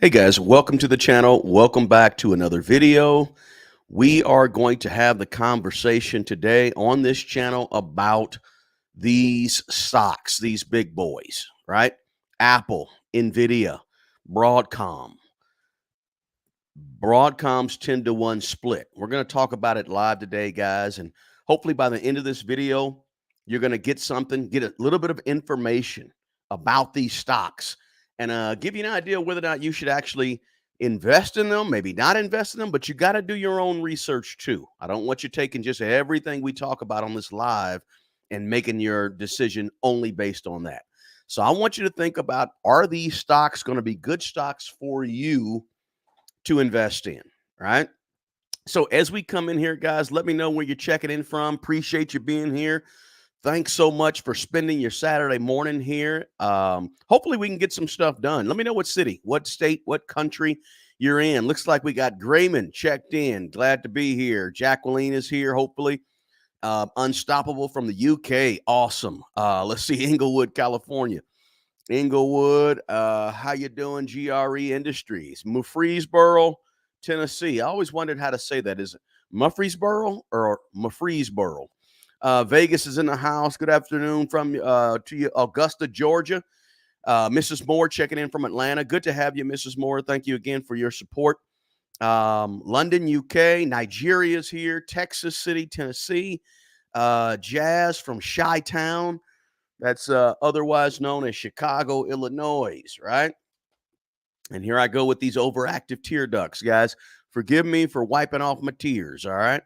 Hey guys, welcome to the channel. Welcome back to another video. We are going to have the conversation today on this channel about these stocks, these big boys, right? Apple, Nvidia, Broadcom. Broadcom's 10-to-1 split. We're going to talk about it live today, guys. And hopefully by the end of this video, you're going to get a little bit of information about these stocks and give you an idea whether or not you should actually invest in them, maybe not invest in them, but you got to do your own research too. I don't want you taking just everything we talk about on this live and making your decision only based on that. So I want you to think about, are these stocks going to be good stocks for you to invest in, right? So as we come in here, guys, let me know where you're checking in from. Appreciate you being here. Thanks so much for spending your Saturday morning here. Hopefully we can get some stuff done. Let me know what city, what state, what country you're in. Looks like we got Grayman checked in. Glad to be here. Jacqueline is here, hopefully. Unstoppable from the UK. Awesome. Let's see, Inglewood, California. Inglewood, how you doing? GRE Industries, Murfreesboro, Tennessee. I always wondered how to say that. Is it Murfreesboro or Murfreesboro? Vegas is in the house. Good afternoon from to you, Augusta, Georgia. Mrs. Moore checking in from Atlanta. Good to have you, Mrs. Moore. Thank you again for your support. London, UK. Nigeria's here. Texas City, Tennessee. Jazz from Chi-Town. That's otherwise known as Chicago, Illinois, right? And here I go with these overactive tear ducts, guys. Forgive me for wiping off my tears, all right?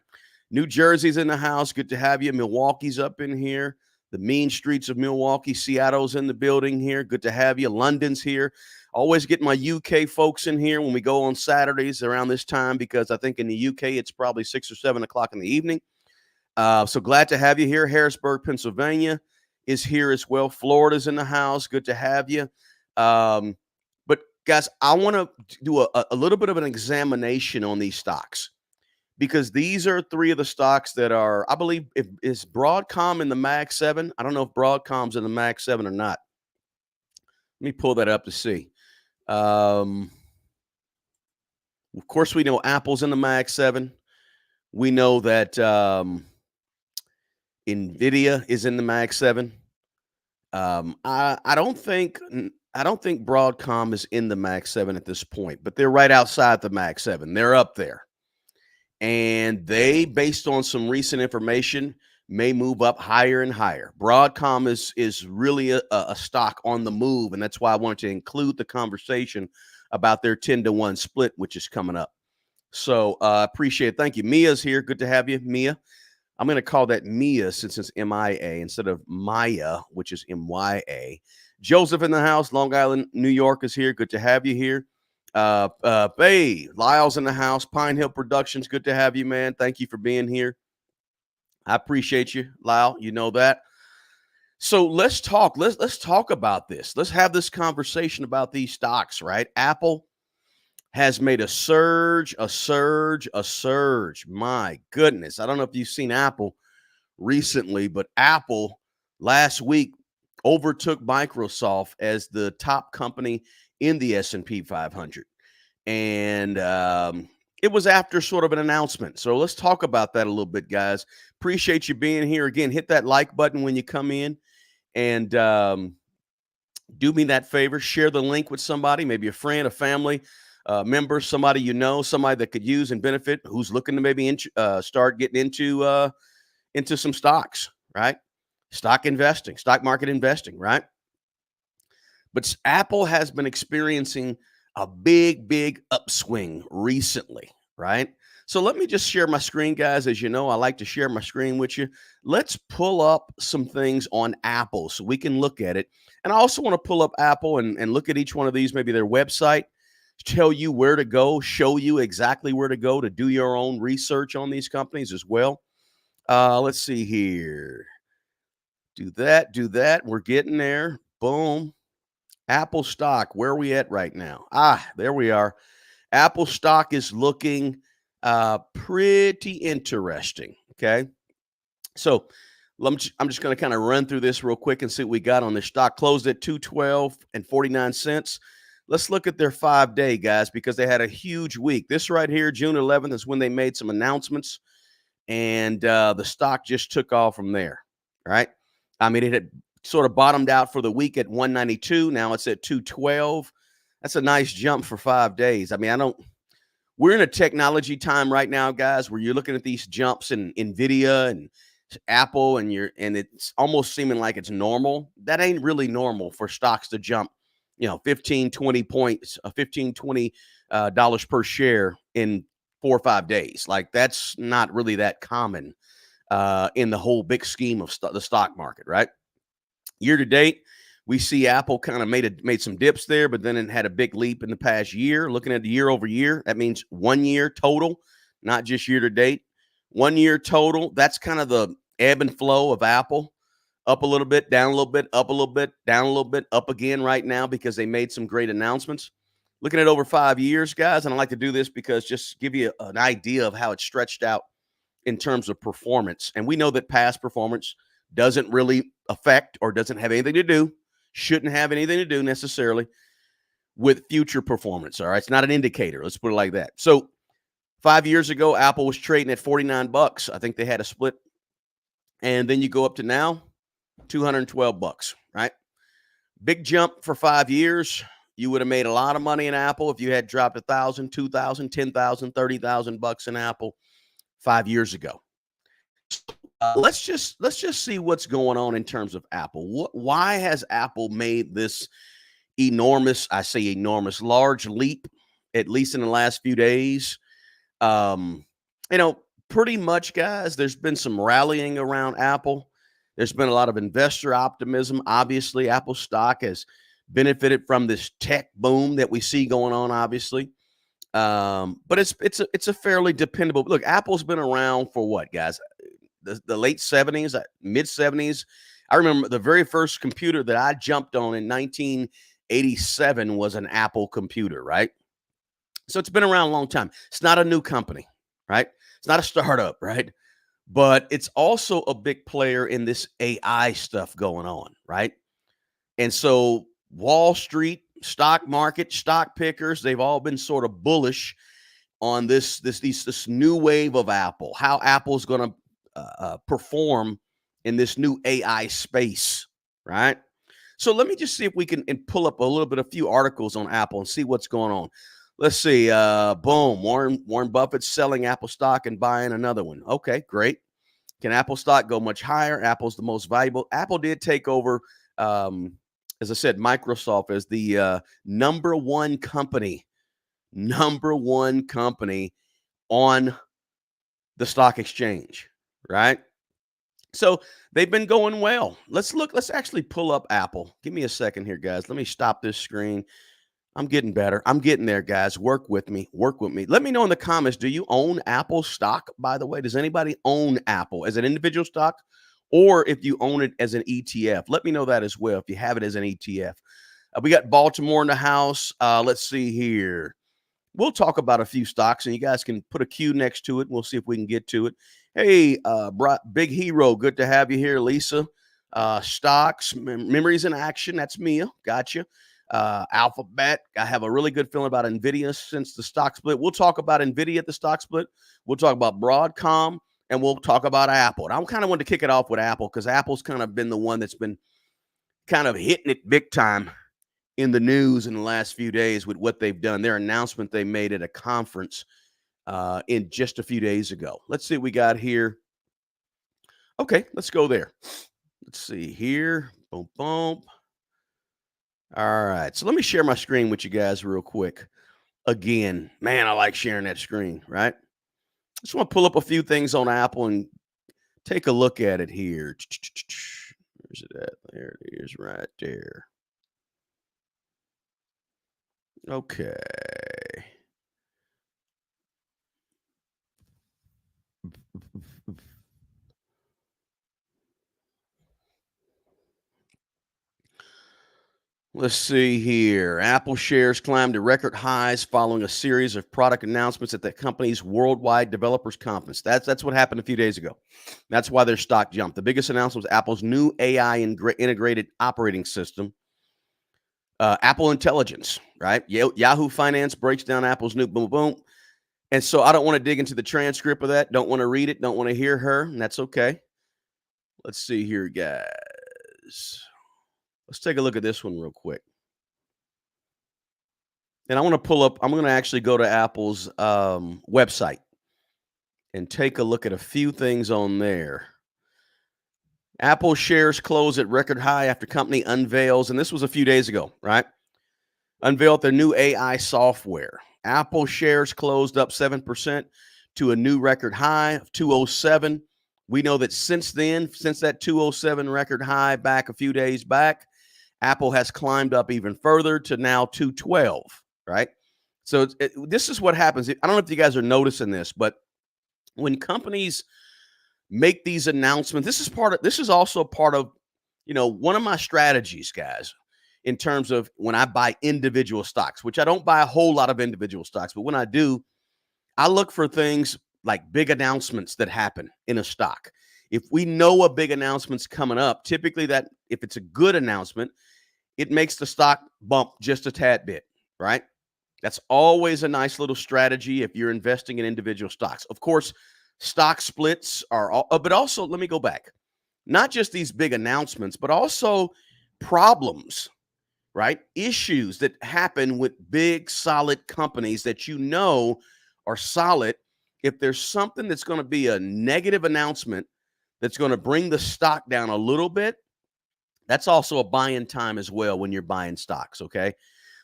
New Jersey's in the house. Good to have you. Milwaukee's up in here. The mean streets of Milwaukee. Seattle's in the building here. Good to have you. London's here. Always get my UK folks in here when we go on Saturdays around this time because I think in the UK it's probably 6 or 7 o'clock in the evening. So glad to have you here. Harrisburg, Pennsylvania is here as well. Florida's in the house. Good to have you. But guys, I want to do a little bit of an examination on these stocks because these are three of the stocks that are, I believe, is Broadcom in the Mag 7. I don't know if Broadcom's in the Mag 7 or not. Let me pull that up to see. Of course, we know Apple's in the Mag 7. We know that Nvidia is in the Mag 7. I don't think Broadcom is in the Mag 7 at this point, but they're right outside the Mag 7. They're up there. And they, based on some recent information, may move up higher and higher. Broadcom is really a stock on the move, and that's why I wanted to include the conversation about their 10-to-1 split, which is coming up. So appreciate it. Thank you. Mia's here. Good to have you, Mia. I'm going to call that Mia since it's M-I-A instead of Maya, which is M-Y-A. Joseph in the house. Long Island, New York is here. Good to have you here. Hey, Lyle's in the house. Pine Hill Productions. Good to have you, man. Thank you for being here. I appreciate you, Lyle. You know that. So let's talk. Let's talk about this. Let's have this conversation about these stocks, right? Apple has made a surge. My goodness. I don't know if you've seen Apple recently, but Apple last week overtook Microsoft as the top company in the S&P 500. And it was after sort of an announcement. So let's talk about that a little bit, guys. Appreciate you being here. Again, hit that like button when you come in. And do me that favor. Share the link with somebody, maybe a friend, a family member, somebody you know, somebody that could use and benefit, who's looking to maybe start getting into some stocks, right? Stock investing, stock market investing, right? But Apple has been experiencing a big upswing recently, right? So let me just share my screen, guys. As you know, I like to share my screen with you. Let's pull up some things on Apple so we can look at it. And I also want to pull up Apple and look at each one of these, maybe their website, tell you where to go, show you exactly where to go to do your own research on these companies as well. Let's see here. Do that. We're getting there. Boom. Apple stock, where are we at right now? There we are. Apple stock is looking pretty interesting, okay? So I'm just going to kind of run through this real quick and see what we got on this stock. Closed at $212.49. Let's look at their 5-day, guys, because they had a huge week. This right here, June 11th, is when they made some announcements, and the stock just took off from there, right? I mean, it had sort of bottomed out for the week at 192. Now it's at 212. That's a nice jump for 5 days. I mean, I don't we're in a technology time right now, guys, where you're looking at these jumps in Nvidia and Apple, and it's almost seeming like it's normal. That ain't really normal for stocks to jump, 15, 20 points, 15, 20 dollars per share in 4 or 5 days. Like, that's not really that common in the whole big scheme of the stock market, right? Year to date, we see Apple kind of made some dips there, but then it had a big leap in the past year. Looking at the year over year, that means 1 year total, not just year to date. 1 year total, that's kind of the ebb and flow of Apple. Up a little bit, down a little bit, up a little bit, down a little bit, up again right now because they made some great announcements. Looking at over 5 years, guys, and I like to do this because just give you an idea of how it's stretched out in terms of performance. And we know that past performance doesn't really affect or doesn't have anything to do, shouldn't have anything to do necessarily with future performance. All right. It's not an indicator. Let's put it like that. So 5 years ago, Apple was trading at 49 bucks. I think they had a split. And then you go up to now, 212 bucks, right? Big jump for 5 years. You would have made a lot of money in Apple if you had dropped 1,000, 2,000, 10,000, 30,000 bucks in Apple 5 years ago. Let's just see what's going on in terms of Apple. Why has Apple made this enormous, I say enormous, large leap, at least in the last few days? Um, Pretty much, guys, there's been some rallying around Apple. There's been a lot of investor optimism. Obviously, Apple stock has benefited from this tech boom that we see going on, obviously. But it's a fairly dependable look. Apple's been around for what, guys? The late 70s, mid 70s. I remember the very first computer that I jumped on in 1987 was an Apple computer, right? So it's been around a long time. It's not a new company, right? It's not a startup, right? But it's also a big player in this AI stuff going on, right? And so Wall Street, stock market, stock pickers, they've all been sort of bullish on this new wave of Apple, how Apple's going to perform in this new AI space, right? So let me just see if we can pull up a few articles on Apple and see what's going on. Let's see. Boom. Warren Buffett's selling Apple stock and buying another one. Okay, great. Can Apple stock go much higher? Apple's the most valuable. Apple did take over, as I said, Microsoft as the number one company on the stock exchange, right? So they've been going well. Let's actually pull up Apple. Give me a second here, guys. Let me stop this screen. I'm getting better. I'm getting there, guys. Work with me. Let me know in the comments, do you own Apple stock, by the way? Does anybody own Apple as an individual stock, or if you own it as an ETF? Let me know that as well if you have it as an ETF. We got Baltimore in the house. Let's see here. We'll talk about a few stocks, and you guys can put a Q next to it. We'll see if we can get to it. Hey, Big Hero, good to have you here, Lisa. Stocks, memories in action. That's Mia. Gotcha. Alphabet. I have a really good feeling about Nvidia since the stock split. We'll talk about Nvidia at the stock split. We'll talk about Broadcom, and we'll talk about Apple. And I kind of wanted to kick it off with Apple because Apple's kind of been the one that's been kind of hitting it big time in the news in the last few days with what they've done. Their announcement they made at a conference in just a few days ago. Let's see what we got here. Okay, let's go there. Let's see here. Boom, boom. All right. So let me share my screen with you guys real quick. Again, man, I like sharing that screen, right? Just want to pull up a few things on Apple and take a look at it here. Where's it at? There it is right there. Okay. Let's see here. Apple shares climbed to record highs following a series of product announcements at the company's worldwide developers conference. That's what happened a few days ago. That's why their stock jumped. The biggest announcement was Apple's new AI integrated operating system Apple Intelligence, right? Yahoo Finance breaks down Apple's new boom boom. And so I don't want to dig into the transcript of that. Don't want to read it. Don't want to hear her. And that's okay. Let's see here, guys. Let's take a look at this one real quick. And I want to pull up, I'm going to actually go to Apple's website and take a look at a few things on there. Apple shares close at record high after company unveils, and this was a few days ago, right? Unveiled their new AI software. Apple shares closed up 7% to a new record high of 207. We know that since then, since that 207 record high back a few days back, Apple has climbed up even further to now 212, right? So this is what happens. I don't know if you guys are noticing this, but when companies make these announcements, this is also part of, one of my strategies, guys, in terms of when I buy individual stocks, which I don't buy a whole lot of individual stocks, but when I do, I look for things like big announcements that happen in a stock. If we know a big announcement's coming up, typically that if it's a good announcement, it makes the stock bump just a tad bit, right? That's always a nice little strategy if you're investing in individual stocks. Of course, stock splits are all, but also let me go back. Not just these big announcements, but also problems, right? Issues that happen with big, solid companies that are solid. If there's something that's going to be a negative announcement that's going to bring the stock down a little bit, that's also a buying time as well when you're buying stocks, okay?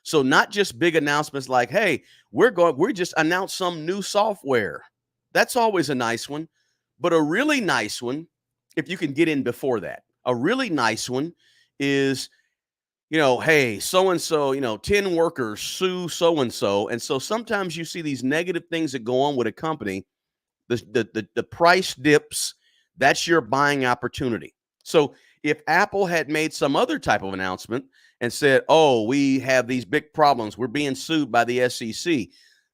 So not just big announcements like, hey, we just announced some new software. That's always a nice one. But a really nice one, if you can get in before that, a really nice one is, hey, so and so, 10 workers sue so and so. And so sometimes you see these negative things that go on with a company. The price dips, that's your buying opportunity. So if Apple had made some other type of announcement and said, oh, we have these big problems, we're being sued by the SEC,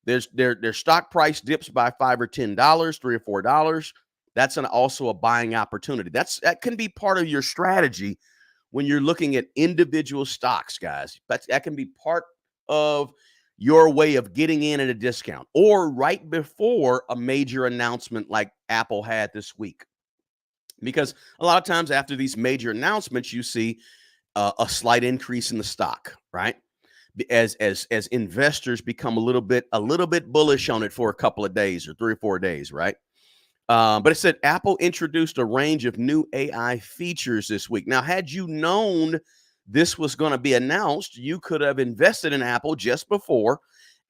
their stock price dips by $5 or $10, $3 or $4, that's also a buying opportunity. That can be part of your strategy when you're looking at individual stocks, guys. That can be part of your way of getting in at a discount or right before a major announcement like Apple had this week. Because a lot of times after these major announcements, you see a slight increase in the stock, right? As investors become a little bit bullish on it for a couple of days or 3 or 4 days, right? But it said Apple introduced a range of new AI features this week. Now, had you known this was going to be announced, you could have invested in Apple just before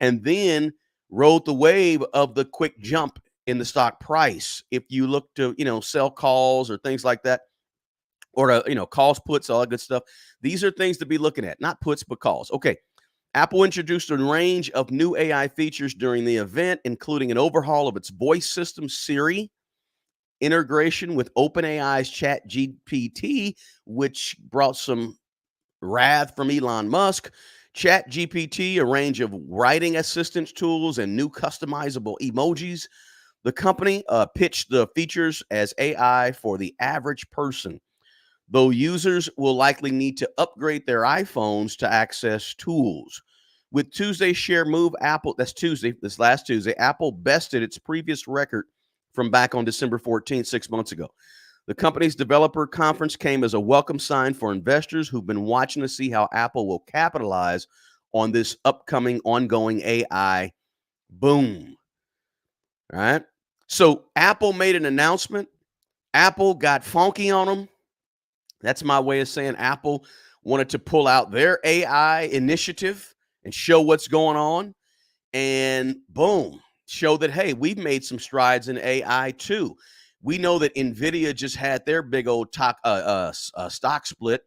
and then rode the wave of the quick jump in the stock price. If you look to, sell calls or things like that, or, calls, puts, all that good stuff. These are things to be looking at, not puts, but calls. Okay. Apple introduced a range of new AI features during the event, including an overhaul of its voice system, Siri, integration with OpenAI's ChatGPT, which brought some wrath from Elon Musk. ChatGPT, a range of writing assistance tools and new customizable emojis. The company pitched the features as AI for the average person, though users will likely need to upgrade their iPhones to access tools. With Tuesday's share move, this last Tuesday, Apple bested its previous record from back on December 14th, 6 months ago. The company's developer conference came as a welcome sign for investors who've been watching to see how Apple will capitalize on this upcoming ongoing AI boom. All right. So Apple made an announcement. Apple got funky on them. That's my way of saying Apple wanted to pull out their AI initiative and show what's going on. And boom, show that, hey, we've made some strides in AI too. We know that Nvidia just had their big old stock split.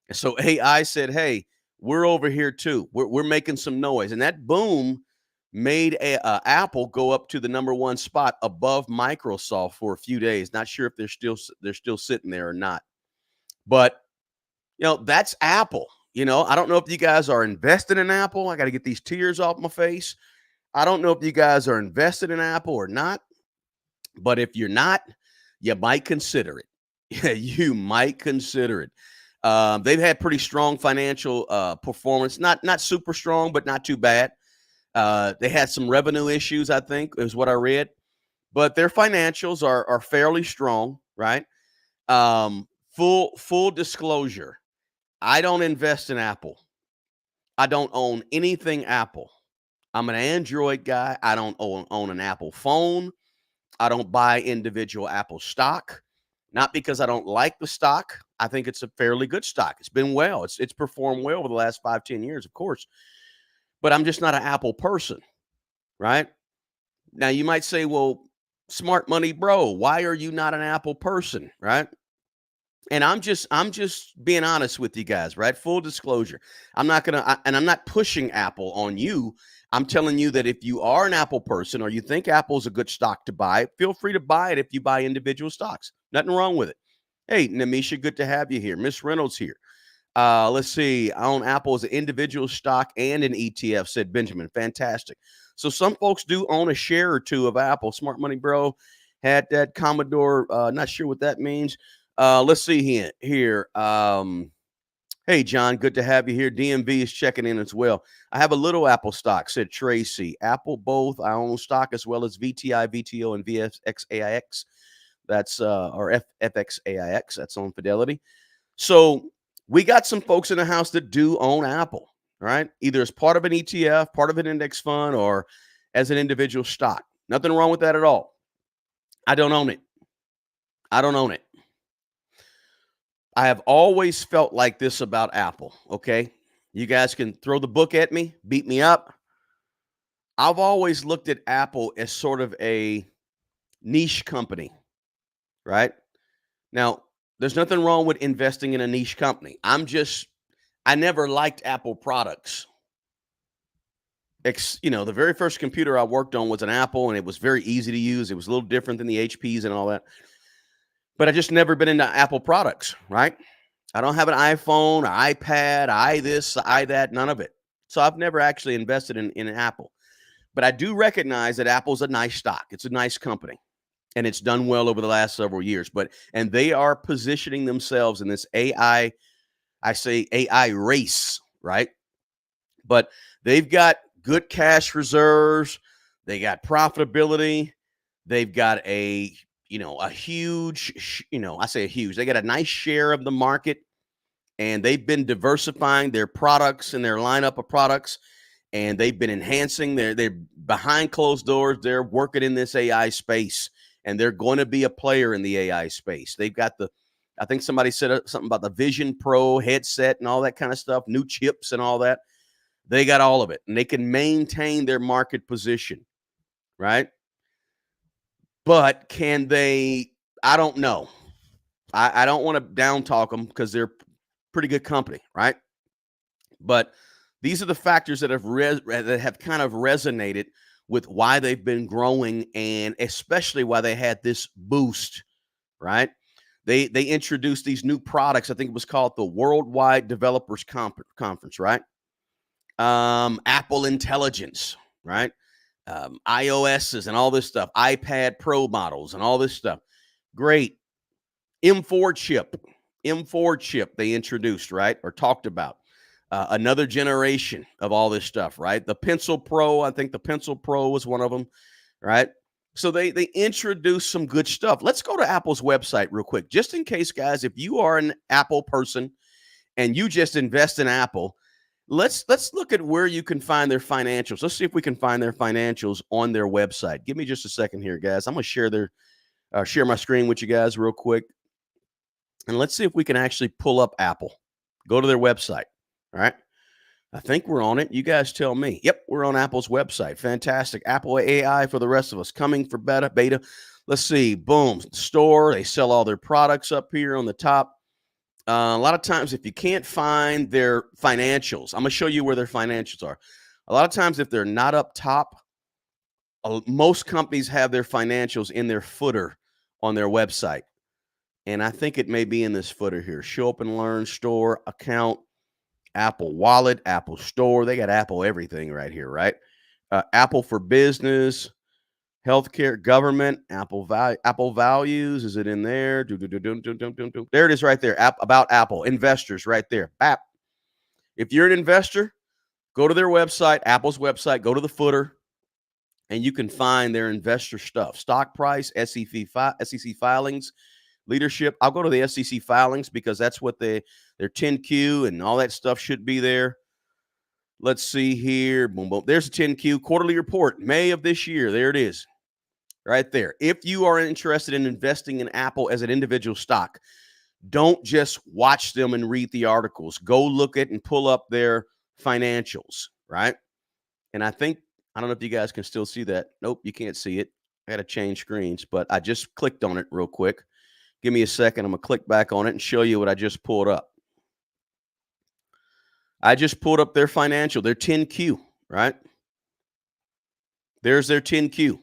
And so AI said, hey, we're over here too. We're making some noise. And that boom made Apple go up to the #1 spot above Microsoft for a few days. Not sure if they're still sitting there or not. But, that's Apple. I don't know if you guys are invested in Apple. I got to get these tears off my face. I don't know if you guys are invested in Apple or not. But if you're not, you might consider it. Yeah, you might consider it. They've had pretty strong financial performance, not super strong, but not too bad. They had some revenue issues, I think, is what I read, but their financials are fairly strong, right? Full disclosure, I don't invest in Apple. I don't own anything Apple. I'm an Android guy. I don't own an Apple phone. I don't buy individual Apple stock. Not because I don't like the stock. I think it's a fairly good stock. It's been well. It's performed well over the last 5, 10 years, of course. But I'm just not an Apple person, right? Now you might say, well, smart money, bro, why are you not an Apple person, right? And I'm just being honest with you guys, right? Full disclosure. And I'm not pushing Apple on you. I'm telling you that if you are an Apple person or you think Apple's a good stock to buy, feel free to buy it if you buy individual stocks. Nothing wrong with it. Hey, Namisha, good to have you here. Miss Reynolds here. Let's see. I own Apple as an individual stock and an ETF, said Benjamin. Fantastic. So some folks do own a share or two of Apple. Smart Money Bro had that Commodore. Not sure what that means. Let's see here. Hey, John, good to have you here. DMV is checking in as well. I have a little Apple stock, said Tracy. Apple both. I own stock as well as VTI, VTO, and VXAIX. That's or FXAIX. That's on Fidelity. So we got some folks in the house that do own Apple, right? Either as part of an ETF, part of an index fund, or as an individual stock. Nothing wrong with that at all. I don't own it. I don't own it. I have always felt like this about Apple, okay? You guys can throw the book at me, beat me up. I've always looked at Apple as sort of a niche company, right? Now, there's nothing wrong with investing in a niche company. I never liked Apple products. The very first computer I worked on was an Apple, and it was very easy to use. It was a little different than the HPs and all that. But I just never been into Apple products, right? I don't have an iPhone, or iPad, I this, I that, none of it. So I've never actually invested in Apple. But I do recognize that Apple's a nice stock. It's a nice company. And it's done well over the last several years. And they are positioning themselves in this AI, I say AI race, right? But they've got good cash reserves. They got profitability. They've got a huge, I say a huge, they got a nice share of the market, and they've been diversifying their products and their lineup of products, and they've been enhancing they're behind closed doors. They're working in this AI space, and they're going to be a player in the AI space. They've got I think somebody said something about the Vision Pro headset and all that kind of stuff, new chips and all that. They got all of it, and they can maintain their market position, right? But can they? I don't know. I don't want to down talk them because they're pretty good company, right? But these are the factors that have kind of resonated with why they've been growing, and especially why they had this boost, right? They introduced these new products. I think it was called the Worldwide Developers Conference, right? Apple Intelligence, right? iOSs and all this stuff, iPad Pro models and all this stuff. Great. M4 chip they introduced, right? Or talked about. Another generation of all this stuff, right? The Pencil Pro, I think the Pencil Pro was one of them, right? So they introduced some good stuff. Let's go to Apple's website real quick, just in case, guys, if you are an Apple person and you just invest in Apple, let's look at where you can find their financials. Let's see if we can find their financials on their website. Give me just a second here, guys. I'm going to share my screen with you guys real quick. And let's see if we can actually pull up Apple. Go to their website. All right. I think we're on it. You guys tell me. Yep, we're on Apple's website. Fantastic. Apple AI for the rest of us. Coming for beta. Let's see. Boom. Store. They sell all their products up here on the top. A lot of times, if you can't find their financials, I'm going to show you where their financials are. A lot of times, if they're not up top, most companies have their financials in their footer on their website. And I think it may be in this footer here. Show up and learn, store, account, Apple Wallet, Apple Store. They got Apple everything right here, right? Apple for Business. Healthcare, government, Apple values. Is it in there? There it is right there. About Apple. Investors right there. App. If you're an investor, go to their website, Apple's website, go to the footer, and you can find their investor stuff. Stock price, SEC filings, leadership. I'll go to the SEC filings because that's what their 10Q and all that stuff should be there. Let's see here. Boom, boom. There's a 10Q quarterly report, May of this year. There it is right there. If you are interested in investing in Apple as an individual stock, don't just watch them and read the articles. Go look at and pull up their financials, right? And I don't know if you guys can still see that. Nope, you can't see it. I got to change screens, but I just clicked on it real quick. Give me a second. I'm going to click back on it and show you what I just pulled up. I just pulled up their financial, their 10Q, right? There's their 10Q.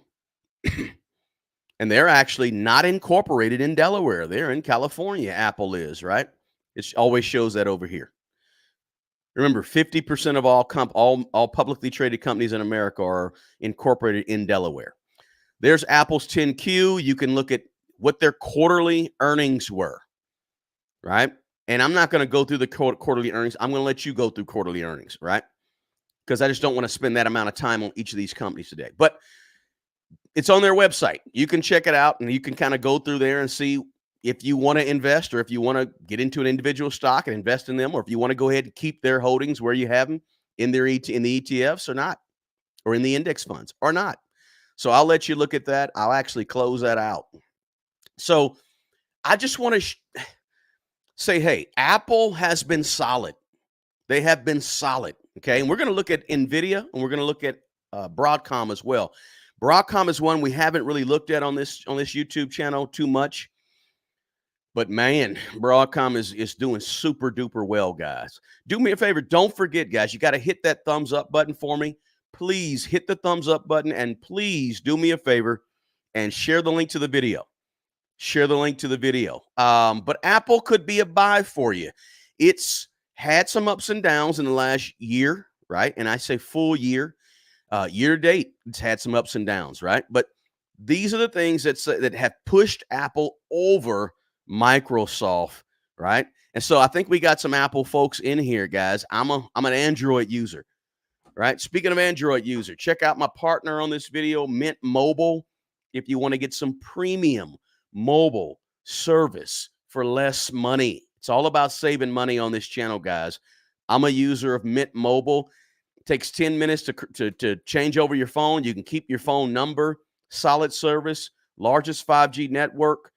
And they're actually not incorporated in Delaware. They're in California, Apple is, right? It always shows that over here. Remember, 50% of all publicly traded companies in America are incorporated in Delaware. There's Apple's 10Q. You can look at what their quarterly earnings were, right? And I'm not going to go through the quarterly earnings. I'm going to let you go through quarterly earnings, right? Because I just don't want to spend that amount of time on each of these companies today. But it's on their website. You can check it out, and you can kind of go through there and see if you want to invest or if you want to get into an individual stock and invest in them, or if you want to go ahead and keep their holdings where you have them in the ETFs or not, or in the index funds or not. So I'll let you look at that. I'll actually close that out. So I just want to say, hey, Apple has been solid. They have been solid, okay? And we're going to look at Nvidia, and we're going to look at Broadcom as well. Broadcom is one we haven't really looked at on this YouTube channel too much. But man, Broadcom is doing super duper well, guys. Do me a favor. Don't forget, guys, you got to hit that thumbs up button for me. Please hit the thumbs up button, and please do me a favor and share the link to the video. Share the link to the video. But Apple could be a buy for you. It's had some ups and downs in the last year, right? And I say full year. Year to date, it's had some ups and downs, right? But these are the things that have pushed Apple over Microsoft, right? And so I think we got some Apple folks in here, guys. I'm an Android user, right? Speaking of Android user, check out my partner on this video, Mint Mobile, if you want to get some premium mobile service for less money. It's all about saving money on this channel, guys. I'm a user of Mint Mobile. It takes 10 minutes to change over your phone. You can keep your phone number, solid service, largest 5G network.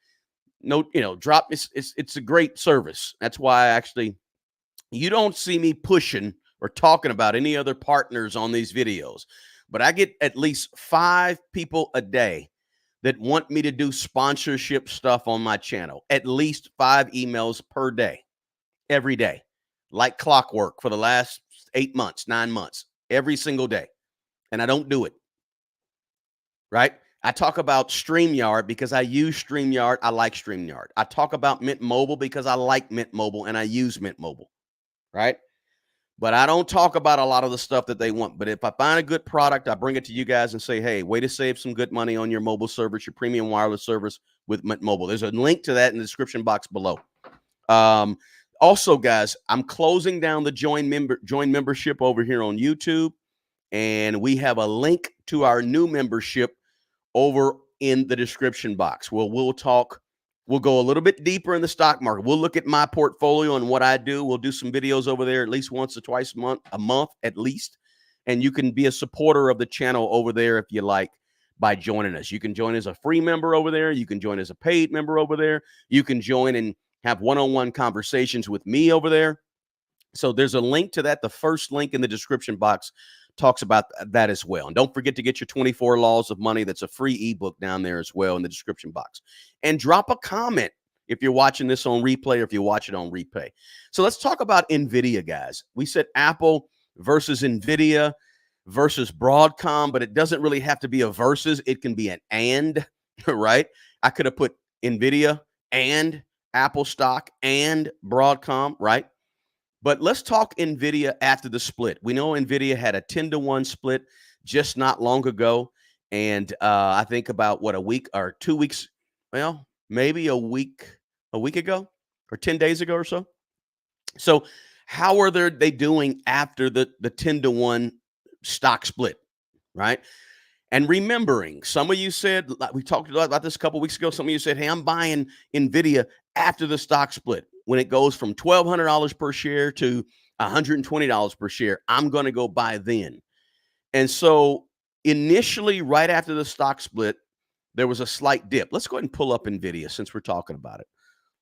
It's a great service. That's why you don't see me pushing or talking about any other partners on these videos, but I get at least 5 people a day that want me to do sponsorship stuff on my channel. At least 5 emails per day, every day, like clockwork for the last 8 months, 9 months, every single day. And I don't do it, right? I talk about StreamYard because I use StreamYard. I like StreamYard. I talk about Mint Mobile because I like Mint Mobile and I use Mint Mobile, right? But I don't talk about a lot of the stuff that they want. But if I find a good product, I bring it to you guys and say, hey, way to save some good money on your mobile service, your premium wireless service with Mint Mobile. There's a link to that in the description box below. Also, guys, I'm closing down the join membership over here on YouTube. And we have a link to our new membership over in the description box. We'll go a little bit deeper in the stock market. We'll look at my portfolio and what I do. We'll do some videos over there at least once or twice a month at least. And you can be a supporter of the channel over there if you like by joining us. You can join as a free member over there. You can join as a paid member over there. You can join and have one-on-one conversations with me over there. So there's a link to that. The first link in the description box talks about that as well. And don't forget to get your 24 Laws of Money. That's a free ebook down there as well in the description box. And drop a comment if you're watching this on replay or if you watch it on replay. So let's talk about Nvidia, guys. We said Apple versus Nvidia versus Broadcom, but it doesn't really have to be a versus. It can be an and, right? I could have put Nvidia and Apple stock and Broadcom, right? But let's talk Nvidia after the split. We know Nvidia had a 10-to-1 split just not long ago. And I think about what, a week or 2 weeks, well, maybe a week ago or 10 days ago or so. So how are they doing after the 10-to-1 stock split, right? And remembering, some of you said, like we talked about this a couple weeks ago, some of you said, hey, I'm buying Nvidia after the stock split. When it goes from $1,200 per share to $120 per share, I'm going to go buy then. And so initially, right after the stock split, there was a slight dip. Let's go ahead and pull up Nvidia since we're talking about it.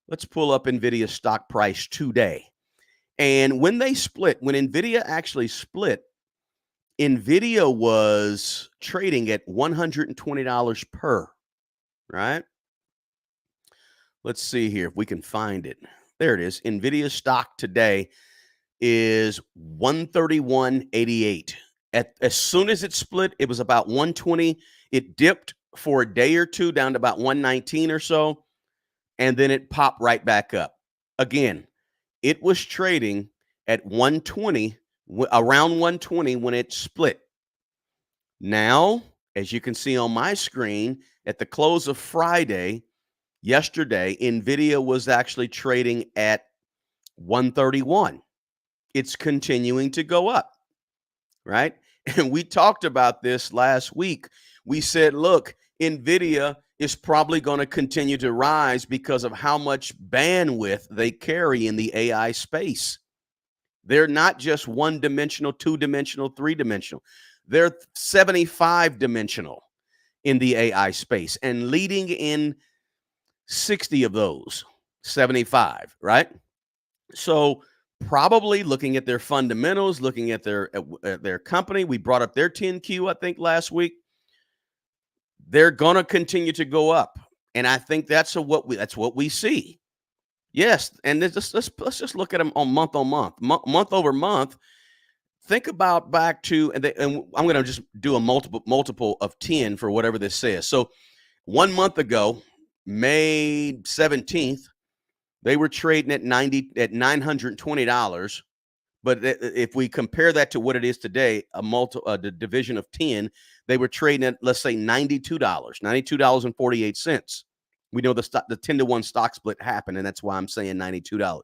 Let's pull up Nvidia's stock price today. And when they split, when Nvidia actually split, Nvidia was trading at $120 per, right? Let's see here if we can find it. There it is. Nvidia's stock today is 131.88. As soon as it split, it was about 120. It dipped for a day or two down to about 119 or so, and then it popped right back up. Again, it was trading at 120, around 120 when it split. Now, as you can see on my screen, at the close of Friday, yesterday, Nvidia was actually trading at 131. It's continuing to go up, right? And we talked about this last week. We said, look, Nvidia is probably going to continue to rise because of how much bandwidth they carry in the AI space. They're not just one-dimensional, two-dimensional, three-dimensional. They're 75-dimensional in the AI space and leading in 60 of those, 75, right? So probably looking at their fundamentals, looking at their company. We brought up their 10Q, I think, last week. They're going to continue to go up. And I think that's what we see. Yes, and let's just look at them on month over month. Think about back to, and I'm going to just do a multiple of 10 for whatever this says. So 1 month ago, May 17th, they were trading at $920. But if we compare that to what it is today, the division of 10, they were trading at, let's say, $92.48. We know the 10-to-1 stock split happened, and that's why I'm saying $92.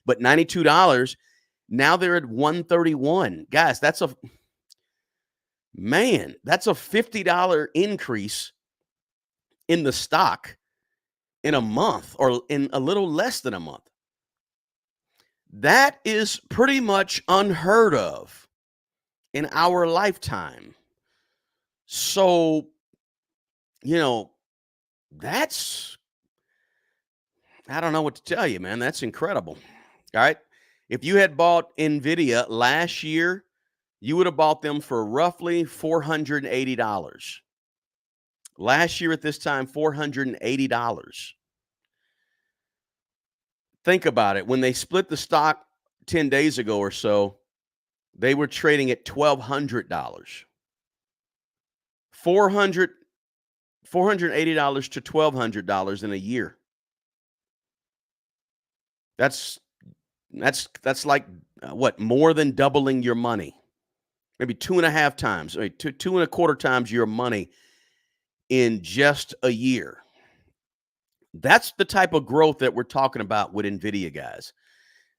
But $92, now they're at 131. Guys, that's a $50 increase in the stock in a month, or in a little less than a month. That is pretty much unheard of in our lifetime. So, that's, I don't know what to tell you, man. That's incredible. All right. If you had bought Nvidia last year, you would have bought them for roughly $480. Last year at this time, $480. Think about it. When they split the stock 10 days ago or so, they were trading at $1,200. $480 to $1,200 in a year. That's like what, more than doubling your money. Maybe 2.5 times, two and a quarter times your money in just a year. That's the type of growth that we're talking about with Nvidia, guys.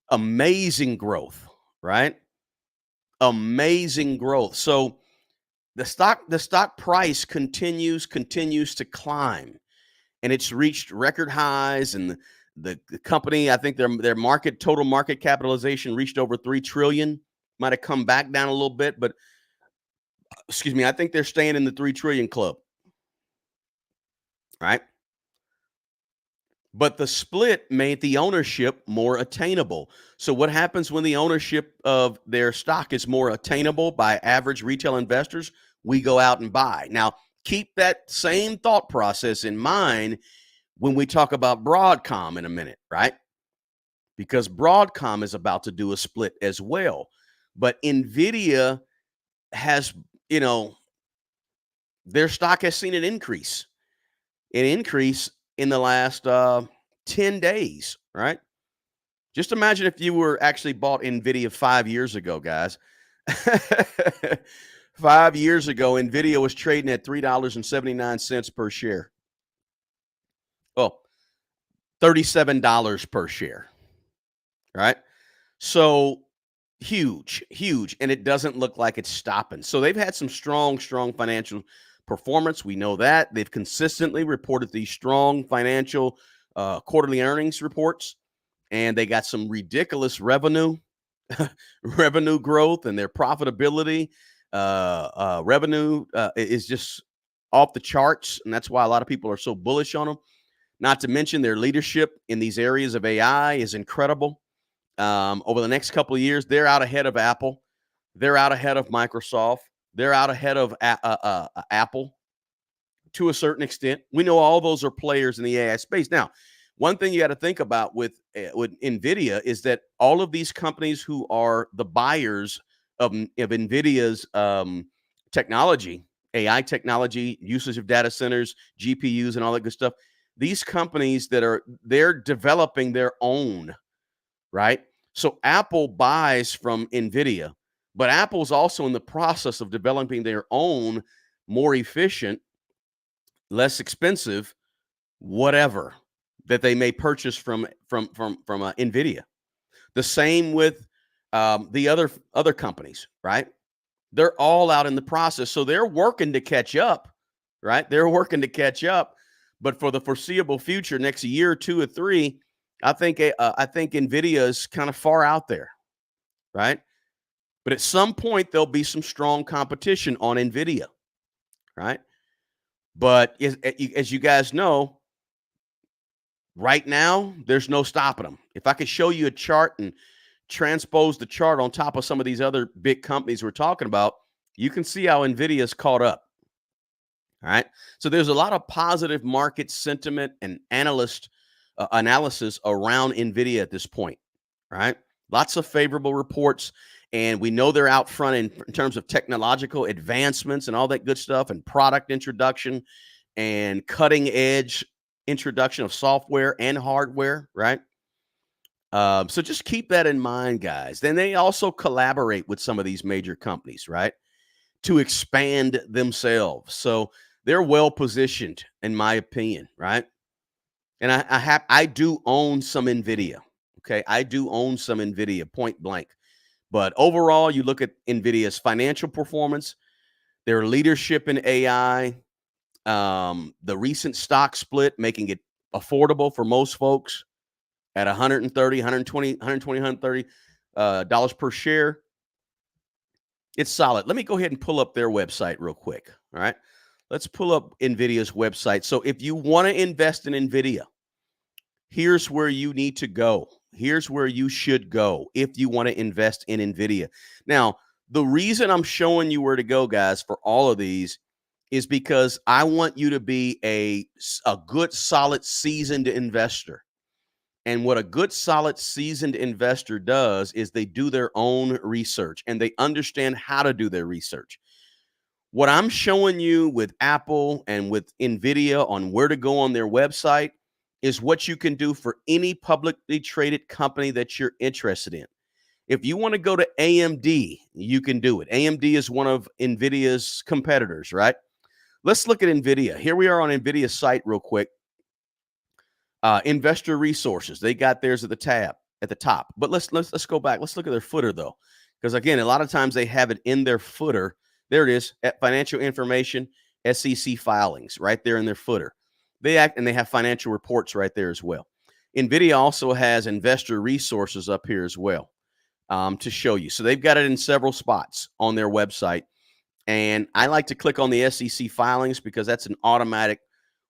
Amazing growth, right? Amazing growth. So the stock price continues to climb, and it's reached record highs. And the company, I think their total market capitalization reached over $3 trillion. Might have come back down a little bit, but excuse me, I think they're staying in the 3 trillion club, right? But the split made the ownership more attainable. So what happens when the ownership of their stock is more attainable by average retail investors? We go out and buy. Now, keep that same thought process in mind when we talk about Broadcom in a minute, right? Because Broadcom is about to do a split as well. But Nvidia has, their stock has seen an increase in the last 10 days, right? Just imagine if you were actually bought Nvidia 5 years ago, guys. 5 years ago, Nvidia was trading at $3.79 per share. Oh, $37 per share, right? So huge, huge. And it doesn't look like it's stopping. So they've had some strong, strong financial performance. We know that. They've consistently reported these strong financial quarterly earnings reports, and they got some ridiculous revenue growth, and their profitability. Revenue is just off the charts, and that's why a lot of people are so bullish on them. Not to mention their leadership in these areas of AI is incredible. Over the next couple of years, they're out ahead of Apple. They're out ahead of Microsoft. They're out ahead of Apple to a certain extent. We know all those are players in the AI space. Now, one thing you got to think about with Nvidia is that all of these companies who are the buyers of Nvidia's technology, AI technology, usage of data centers, GPUs, and all that good stuff. These companies they're developing their own, right? So Apple buys from Nvidia, but Apple's also in the process of developing their own more efficient, less expensive, whatever that they may purchase from Nvidia. The same with the other companies, right? They're all out in the process, so they're working to catch up, right? They're working to catch up, but for the foreseeable future, next year or two or three, I think Nvidia is kind of far out there, right? But at some point, there'll be some strong competition on Nvidia, right? But as you guys know, right now, there's no stopping them. If I could show you a chart and transpose the chart on top of some of these other big companies we're talking about, you can see how Nvidia's caught up. All right. So there's a lot of positive market sentiment and analysis around Nvidia at this point. Right. Lots of favorable reports. And we know they're out front in terms of technological advancements and all that good stuff, and product introduction and cutting edge introduction of software and hardware. Right. So just keep that in mind, guys. Then they also collaborate with some of these major companies, right, to expand themselves. So they're well positioned, in my opinion, right? And I do own some Nvidia. Okay, I do own some Nvidia, point blank. But overall, you look at Nvidia's financial performance, their leadership in AI, the recent stock split, making it affordable for most folks at 130, 120, 120, 130 dollars per share. It's solid. Let me go ahead and pull up their website real quick. All right. Let's pull up Nvidia's website. So if you want to invest in Nvidia, here's where you need to go. Here's where you should go if you want to invest in Nvidia. Now, the reason I'm showing you where to go, guys, for all of these is because I want you to be a good, solid, seasoned investor. And what a good, solid, seasoned investor does is they do their own research and they understand how to do their research. What I'm showing you with Apple and with Nvidia on where to go on their website is what you can do for any publicly traded company that you're interested in. If you want to go to AMD, you can do it. AMD is one of Nvidia's competitors, right? Let's look at Nvidia. Here we are on Nvidia's site real quick. Investor resources. They got theirs at the tab at the top. But let's go back. Let's look at their footer though, because again, a lot of times they have it in their footer. There it is, at financial information, SEC filings, right there in their footer. They have financial reports right there as well. Nvidia also has investor resources up here as well to show you. So they've got it in several spots on their website. And I like to click on the SEC filings because that's an automatic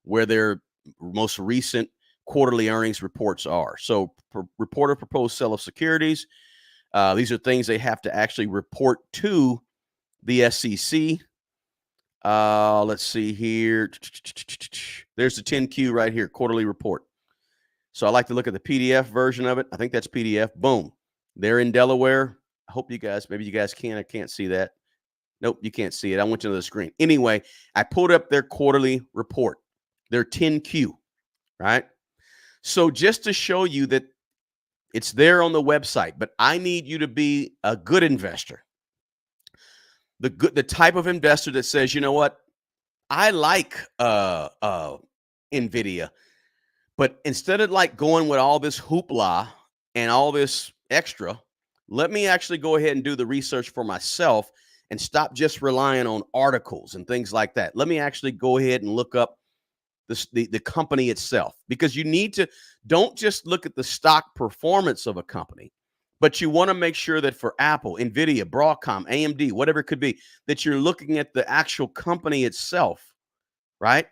where their most recent quarterly earnings reports are. So report of proposed sale of securities. These are things they have to actually report to the SEC. Let's see here. There's the 10Q right here, quarterly report. So I like to look at the PDF version of it. I think that's PDF. Boom. They're in Delaware. I hope maybe you guys can. I can't see that. Nope, you can't see it. I went to the screen. Anyway, I pulled up their quarterly report, their 10Q, right? So just to show you that it's there on the website, but I need you to be a good investor. the type of investor that says, you know what, I like Nvidia, but instead of like going with all this hoopla and all this extra, let me actually go ahead and do the research for myself and stop just relying on articles and things like that. Let me actually go ahead and look up the company itself, because you need to, don't just look at the stock performance of a company, but you want to make sure that for Apple, Nvidia, Broadcom, AMD, whatever it could be, that you're looking at the actual company itself, right?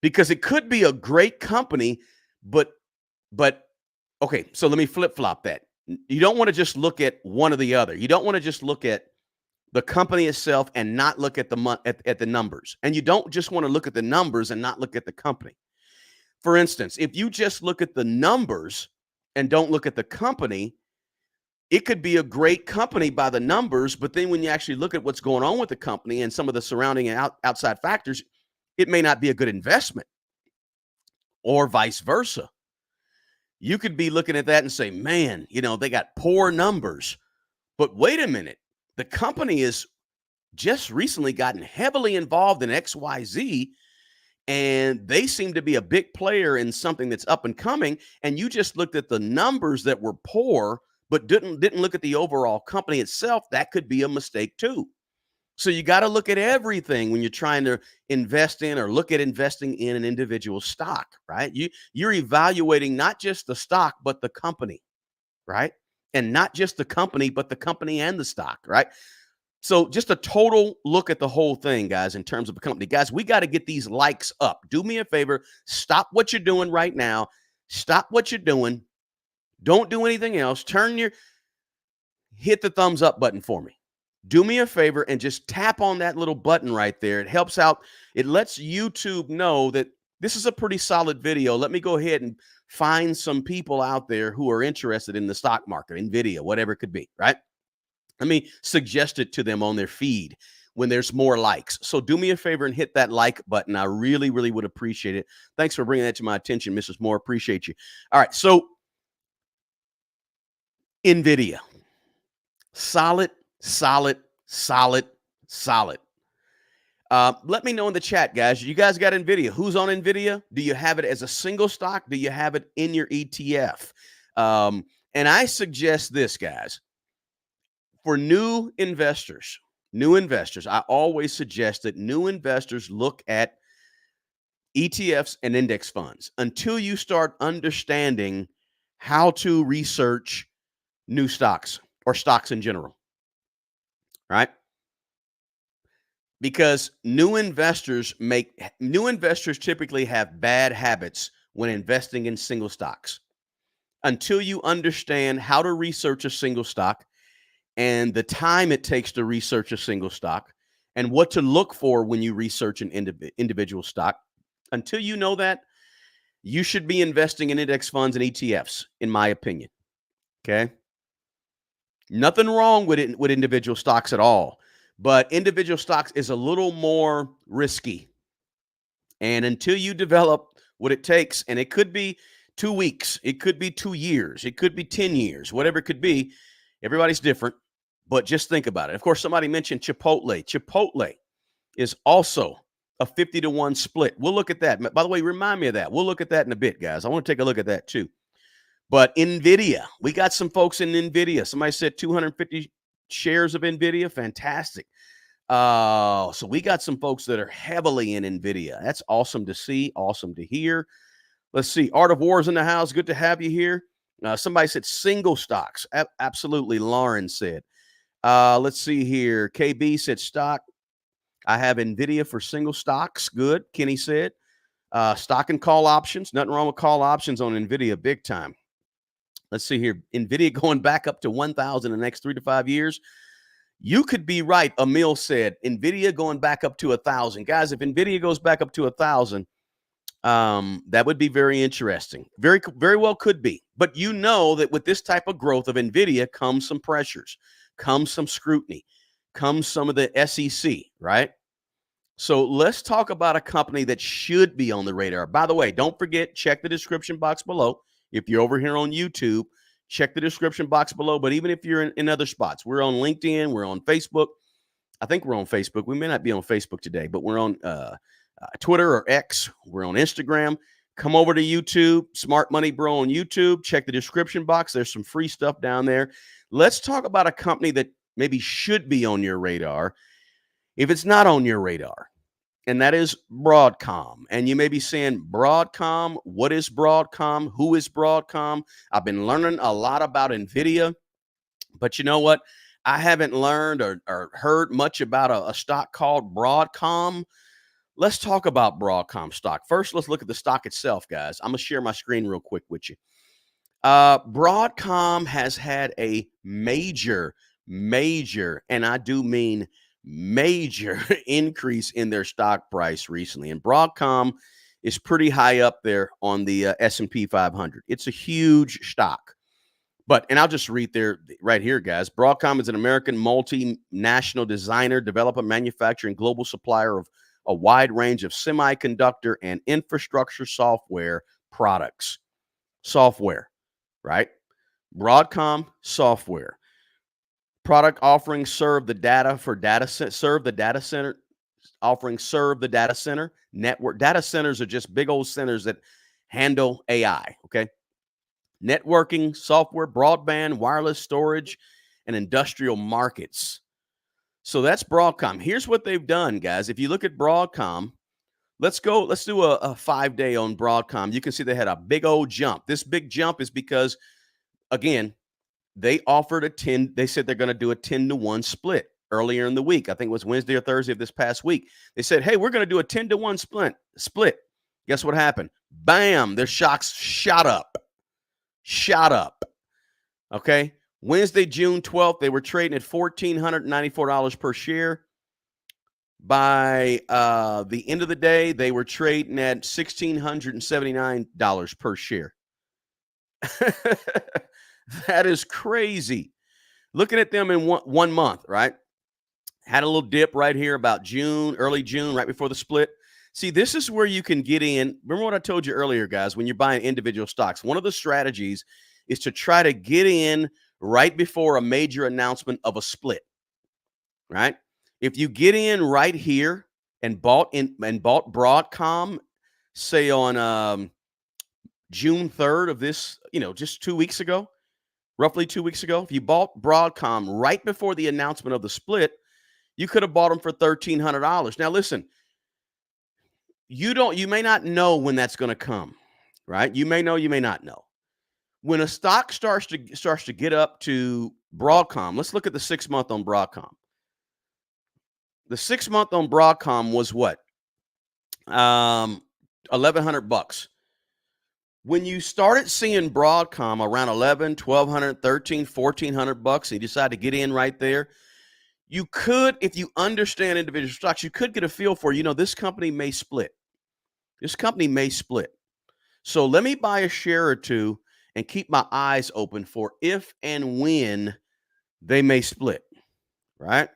Because it could be a great company, but okay, so let me flip-flop that. You don't want to just look at one or the other. You don't want to just look at the company itself and not look at the numbers. And you don't just want to look at the numbers and not look at the company. For instance, if you just look at the numbers and don't look at the company, it could be a great company by the numbers, but then when you actually look at what's going on with the company and some of the surrounding outside factors, it may not be a good investment, or vice versa. You could be looking at that and say, man, they got poor numbers, but wait a minute, the company is just recently gotten heavily involved in XYZ, and they seem to be a big player in something that's up and coming, and you just looked at the numbers that were poor, but didn't look at the overall company itself. That could be a mistake too. So you got to look at everything when you're trying to invest in or look at investing in an individual stock, right? You're evaluating not just the stock, but the company, right? And not just the company, but the company and the stock, right? So just a total look at the whole thing, guys, in terms of the company. Guys, we got to get these likes up. Do me a favor. Stop what you're doing right now. Stop what you're doing. Don't do anything else. Hit the thumbs up button for me. Do me a favor and just tap on that little button right there. It helps out. It lets YouTube know that this is a pretty solid video. Let me go ahead and find some people out there who are interested in the stock market, Nvidia, whatever it could be, right? Let me suggest it to them on their feed when there's more likes. So do me a favor and hit that like button. I really, really would appreciate it. Thanks for bringing that to my attention, Mrs. Moore. Appreciate you. All right. So Nvidia, solid, solid, solid, solid. Let me know in the chat, guys. You guys got Nvidia. Who's on Nvidia? Do you have it as a single stock? Do you have it in your ETF? And I suggest this, guys. For new investors, I always suggest that new investors look at ETFs and index funds until you start understanding how to research new stocks or stocks in general, right? Because new investors typically have bad habits when investing in single stocks. Until you understand how to research a single stock and the time it takes to research a single stock and what to look for when you research an individual stock, until you know that, you should be investing in index funds and ETFs, in my opinion. Okay? Nothing wrong with it with individual stocks at all, but individual stocks is a little more risky. And until you develop what it takes, and it could be 2 weeks, it could be 2 years, it could be 10 years, whatever it could be. Everybody's different, but just think about it. Of course, somebody mentioned Chipotle. Chipotle is also a 50-to-1 split. We'll look at that. By the way, remind me of that. We'll look at that in a bit, guys. I want to take a look at that too. But Nvidia, we got some folks in Nvidia. Somebody said 250 shares of Nvidia. Fantastic. So we got some folks that are heavily in Nvidia. That's awesome to see. Awesome to hear. Let's see. Art of War is in the house. Good to have you here. Somebody said single stocks. Absolutely. Lauren said. Let's see here. KB said stock. I have Nvidia for single stocks. Good. Kenny said. Stock and call options. Nothing wrong with call options on Nvidia. Big time. Let's see here. Nvidia going back up to 1,000 in the next 3 to 5 years. You could be right. Emil said Nvidia going back up to 1,000. Guys, if Nvidia goes back up to 1,000, that would be very interesting. Very, very well could be. But you know that with this type of growth of Nvidia comes some pressures, comes some scrutiny, comes some of the SEC, right? So let's talk about a company that should be on the radar. By the way, don't forget, check the description box below. If you're over here on YouTube, check the description box below. But even if you're in other spots, we're on LinkedIn, we're on Facebook. I think we're on Facebook. We may not be on Facebook today, but we're on Twitter or X. We're on Instagram. Come over to YouTube, Smart Money Bro on YouTube. Check the description box. There's some free stuff down there. Let's talk about a company that maybe should be on your radar if it's not on your radar, and that is Broadcom. And you may be saying, Broadcom, what is Broadcom? Who is Broadcom? I've been learning a lot about Nvidia, but you know what? I haven't learned or heard much about a stock called Broadcom. Let's talk about Broadcom stock. First, let's look at the stock itself, guys. I'm going to share my screen real quick with you. Broadcom has had a major, and I do mean major increase in their stock price recently. And Broadcom is pretty high up there on the S&P 500. It's a huge stock. And I'll just read there right here, guys. Broadcom is an American multinational designer, developer, manufacturer, and global supplier of a wide range of semiconductor and infrastructure software products. Software, right? Broadcom software. Product offerings serve the data center. Offerings serve the data center network. Data centers are just big old centers that handle AI, okay? Networking, software, broadband, wireless storage, and industrial markets. So that's Broadcom. Here's what they've done, guys. If you look at Broadcom, let's do a 5-day on Broadcom. You can see they had a big old jump. This big jump is because, again, they offered they said they're going to do a 10-to-1 split earlier in the week. I think it was Wednesday or Thursday of this past week. They said, hey, we're going to do a 10-to-1 split. Guess what happened? Bam, their stocks shot up. Okay. Wednesday, June 12th, they were trading at $1,494 per share. By the end of the day, they were trading at $1,679 per share. That is crazy. Looking at them in one month, right? Had a little dip right here about early June, right before the split. See, this is where you can get in. Remember what I told you earlier, guys, when you're buying individual stocks, one of the strategies is to try to get in right before a major announcement of a split, right? If you get in right here and bought Broadcom, say on June 3rd of this, just 2 weeks ago, roughly 2 weeks ago, if you bought Broadcom right before the announcement of the split, you could have bought them for $1,300. Now, listen, you may not know when that's going to come, right? You may know, you may not know. When a stock starts to get up to Broadcom, let's look at the 6-month on Broadcom. The 6-month on Broadcom was what? $1,100. When you started seeing Broadcom around $1,100, $1,200, $1,300, $1,400, and you decide to get in right there, you could, if you understand individual stocks, you could get a feel for, this company may split. This company may split. So let me buy a share or two and keep my eyes open for if and when they may split, right?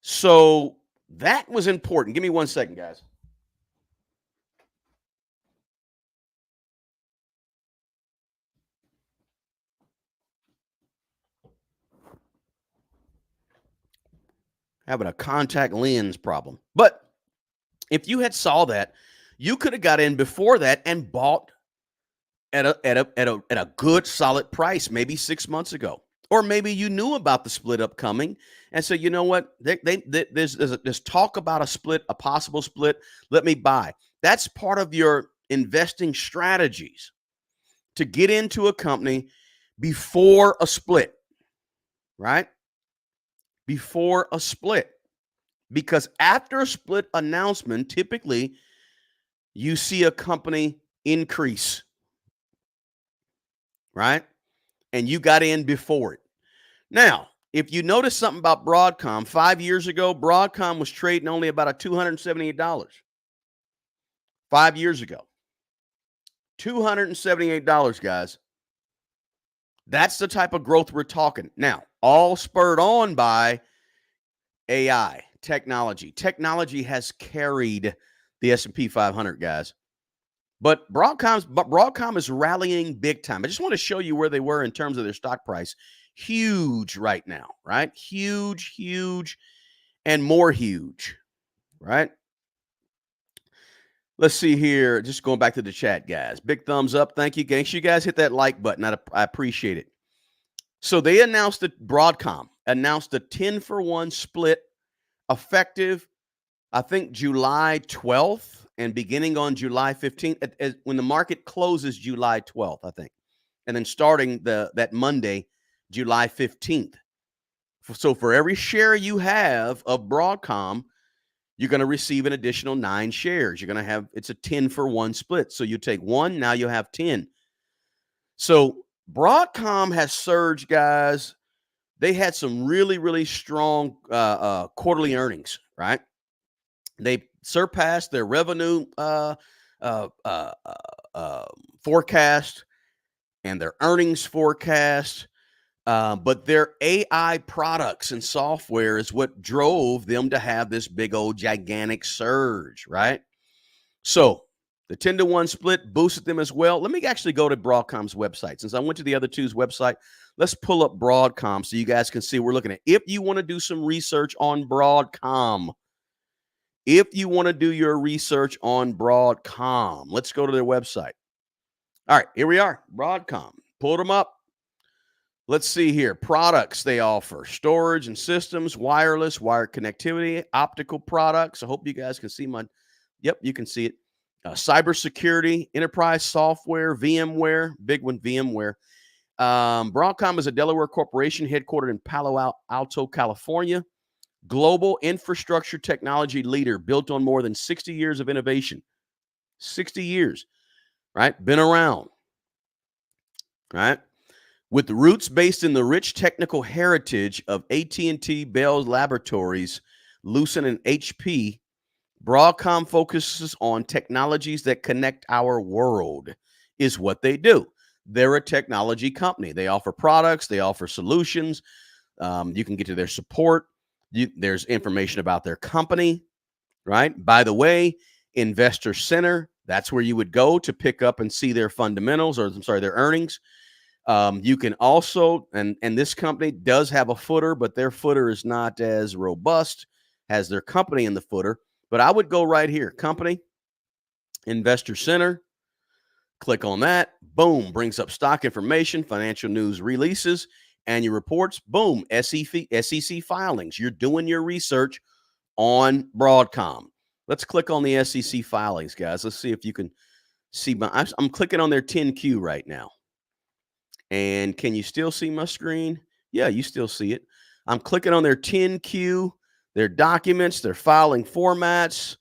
So that was important. Give me 1 second, guys. Having a contact lens problem. But if you had saw that, you could have got in before that and bought at a good solid price, maybe 6 months ago. Or maybe you knew about the split upcoming and said, you know what, there's talk about a split, a possible split. Let me buy. That's part of your investing strategies to get into a company before a split, right? Before a split. Because after a split announcement, typically you see a company increase, right? And you got in before it. Now, if you notice something about Broadcom, 5 years ago, Broadcom was trading only about $278. 5 years ago. $278, guys. That's the type of growth we're talking. Now, all spurred on by AI, technology. Technology has carried the S&P 500, guys. But Broadcom is rallying big time. I just want to show you where they were in terms of their stock price. huge right now, right? Huge, huge, and more huge, right? Let's see here. Just going back to the chat, guys. Big thumbs up. Thank you. Make sure you guys hit that like button. I appreciate it. So they announced that Broadcom announced a 10-for-1 split effective, I think, July 12th and beginning on July 15th, when the market closes July 12th, I think, and then starting that Monday, July 15th. So for every share you have of Broadcom, you're going to receive an additional 9 shares. You're going to have, it's a 10-for-1 split. So you take one, now you have 10. So Broadcom has surged, guys. They had some really, really strong quarterly earnings, right? They surpassed their revenue forecast and their earnings forecast. But their AI products and software is what drove them to have this big old gigantic surge, right? So the 10-to-1 split boosted them as well. Let me actually go to Broadcom's website. Since I went to the other two's website, let's pull up Broadcom so you guys can see what we're looking at. If you want to do some research on Broadcom, if you want to do your research on Broadcom, let's go to their website. All right, here we are, Broadcom. Pulled them up. Let's see here. Products they offer: storage and systems, wireless, wired connectivity, optical products. I hope you guys can see my, yep, you can see it. Cybersecurity, enterprise software, VMware, big one, VMware. Broadcom is a Delaware corporation headquartered in Palo Alto, California. Global infrastructure technology leader built on more than 60 years of innovation. 60 years, right? Been around, right? With roots based in the rich technical heritage of AT&T, Bell Laboratories, Lucent, and HP, Broadcom focuses on technologies that connect our world, is what they do. They're a technology company. They offer products. They offer solutions. You can get to their support. There's information about their company, right? By the way, Investor Center, that's where you would go to pick up and see their fundamentals, or I'm sorry, their earnings. You can also, and this company does have a footer, but their footer is not as robust as their company in the footer. But I would go right here, company, Investor Center, click on that, boom, brings up stock information, financial news releases, annual reports, boom, SEC filings. You're doing your research on Broadcom. Let's click on the SEC filings, guys. Let's see if you can see I'm clicking on their 10Q right now. And can you still see my screen? Yeah, you still see it. I'm clicking on their 10Q, their documents, their filing formats.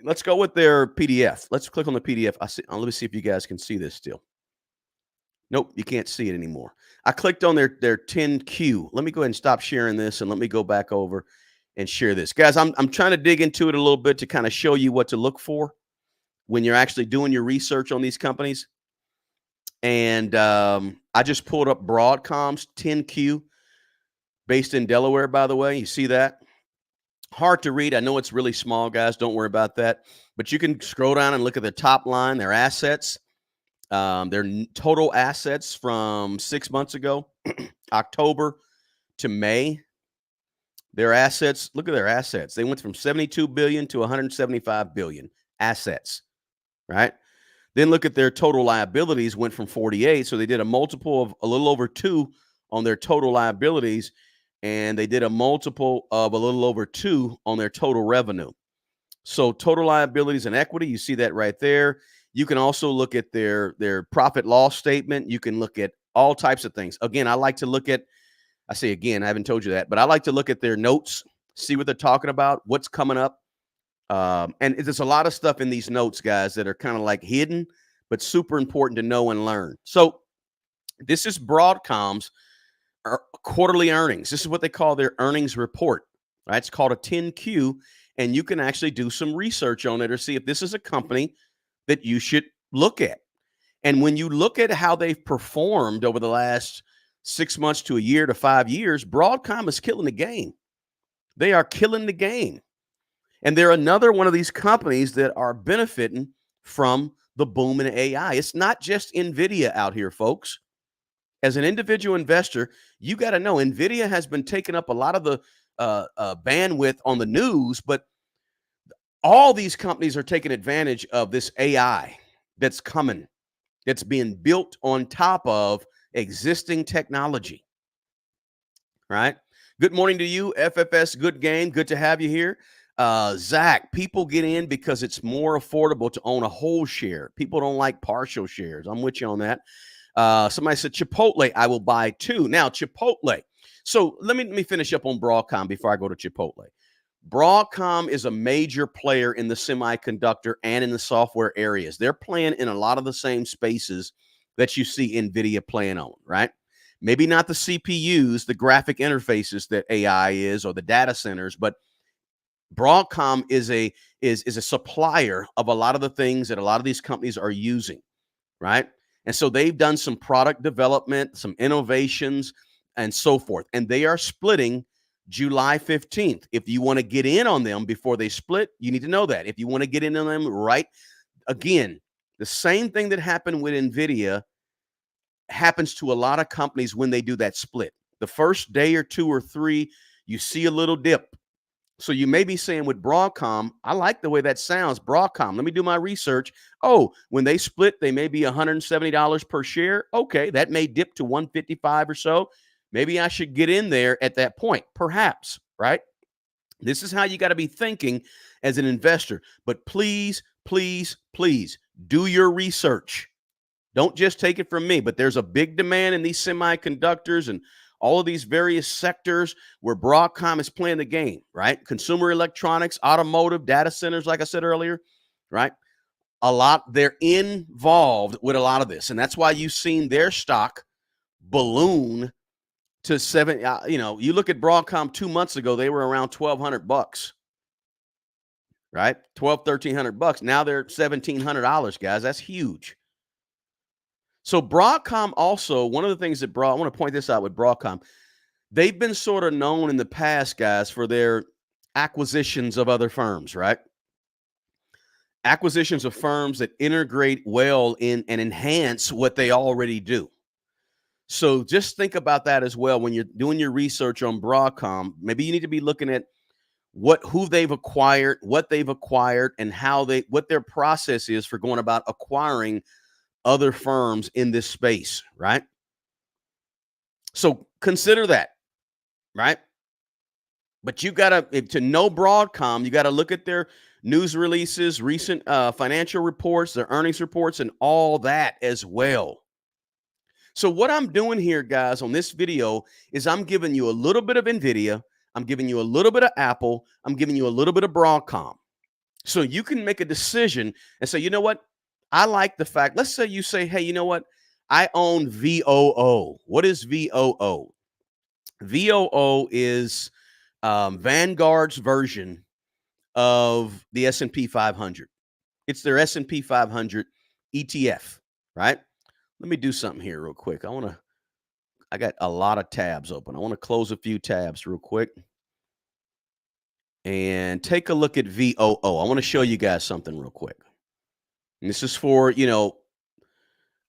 Let's go with their PDF. Let's click on the PDF. Let me see if you guys can see this still. Nope, you can't see it anymore. I clicked on their 10Q. Let me go ahead and stop sharing this, and let me go back over and share this. Guys, I'm trying to dig into it a little bit to kind of show you what to look for when you're actually doing your research on these companies. And I just pulled up Broadcom's 10Q, based in Delaware, by the way. You see that? Hard to read. I know it's really small, guys. Don't worry about that. But you can scroll down and look at the top line, their assets, their total assets from 6 months ago, October to May. Their assets, look at their assets. They went from 72 billion to 175 billion assets, right? Then look at their total liabilities, went from 48. So they did a multiple of a little over 2 on their total liabilities, and they did a multiple of a little over 2 on their total revenue. So total liabilities and equity, you see that right there. You can also look at their profit loss statement. You can look at all types of things. Again, I like to look at, I say again, I haven't told you that, but I like to look at their notes, see what they're talking about, what's coming up. And there's a lot of stuff in these notes, guys, that are kind of like hidden, but super important to know and learn. So this is Broadcom's quarterly earnings. This is what they call their earnings report, right? It's called a 10Q, and you can actually do some research on it or see if this is a company that you should look at. And when you look at how they've performed over the last 6 months to a year to 5 years, Broadcom is killing the game. They are killing the game. And they're another one of these companies that are benefiting from the boom in AI. It's not just Nvidia out here, folks. As an individual investor, you got to know Nvidia has been taking up a lot of the bandwidth on the news, but all these companies are taking advantage of this AI that's coming, that's being built on top of existing technology, right? Good morning to you, FFS Good Game. Good to have you here. Zach, people get in because it's more affordable to own a whole share. People don't like partial shares. I'm with you on that. Somebody said Chipotle, I will buy too. Now, Chipotle. So let me finish up on Broadcom before I go to Chipotle. Broadcom is a major player in the semiconductor and in the software areas. They're playing in a lot of the same spaces that you see Nvidia playing on, right? Maybe not the CPUs, the graphic interfaces that AI is, or the data centers, but Broadcom is a supplier of a lot of the things that a lot of these companies are using, right? And so they've done some product development, some innovations, and so forth. And they are splitting July 15th. If you want to get in on them before they split, you need to know that. If you want to get in on them, right? Again, the same thing that happened with Nvidia happens to a lot of companies when they do that split. The first day or two or three, you see a little dip. So you may be saying with Broadcom, I like the way that sounds. Broadcom, let me do my research. Oh, when they split, they may be $170 per share. Okay, that may dip to 155 or so. Maybe I should get in there at that point, perhaps, right? This is how you got to be thinking as an investor. But please, please, please do your research. Don't just take it from me, but there's a big demand in these semiconductors and all of these various sectors where Broadcom is playing the game, right? Consumer electronics, automotive, data centers, like I said earlier, right? They're involved with a lot of this. And that's why you've seen their stock balloon to you look at Broadcom 2 months ago, they were around $1,200, right? $1,300. Now they're $1,700, guys. That's huge. So Broadcom also, one of the things that I want to point this out with Broadcom, they've been sort of known in the past, guys, for their acquisitions of other firms, right? Acquisitions of firms that integrate well in and enhance what they already do. So just think about that as well when you're doing your research on Broadcom. Maybe you need to be looking at who they've acquired, what they've acquired, and what their process is for going about acquiring other firms in this space, right? So consider that, right? But you got to know Broadcom, you got to look at their news releases, recent financial reports, their earnings reports, and all that as well. So what I'm doing here, guys, on this video is I'm giving you a little bit of Nvidia, I'm giving you a little bit of Apple, I'm giving you a little bit of Broadcom. So you can make a decision and say, you know what? I like the fact, let's say you say, hey, you know what? I own VOO. What is VOO? VOO is Vanguard's version of the S&P 500. It's their S&P 500 ETF, right? Let me do something here real quick. I got a lot of tabs open. I want to close a few tabs real quick and take a look at VOO. I want to show you guys something real quick. And this is for,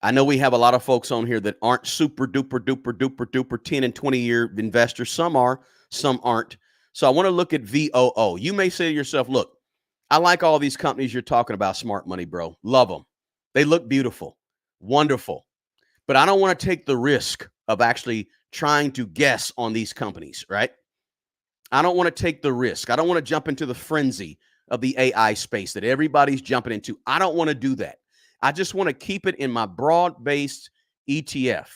I know we have a lot of folks on here that aren't super duper duper duper duper 10 and 20-year investors. Some are, some aren't. So I want to look at VOO. You may say to yourself, look, I like all these companies you're talking about, smart money, bro. Love them. They look beautiful, wonderful. But I don't want to take the risk of actually trying to guess on these companies, right? I don't want to take the risk. I don't want to jump into the frenzy of the AI space that everybody's jumping into. I don't want to do that. I just want to keep it in my broad-based ETF.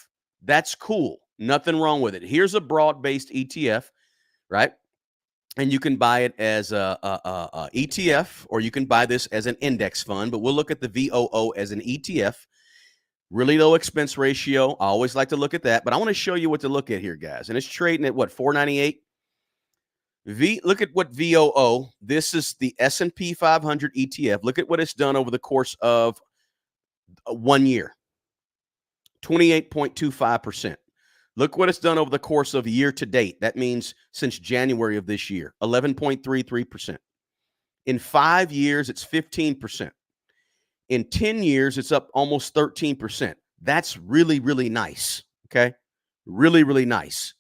That's cool. Nothing wrong with it. Here's a broad-based ETF, right? And you can buy it as a ETF, or you can buy this as an index fund. But we'll look at the VOO as an ETF. Really low expense ratio. I always like to look at that. But I want to show you what to look at here, guys. And it's trading at what, $4.98? Look at what VOO. This is the S&P 500 ETF. Look at what it's done over the course of 1 year. 28.25%. Look what it's done over the course of year to date. That means since January of this year, 11.33%. In 5 years, it's 15%. In 10 years, it's up almost 13%. That's really, really nice. Okay. Really, really nice.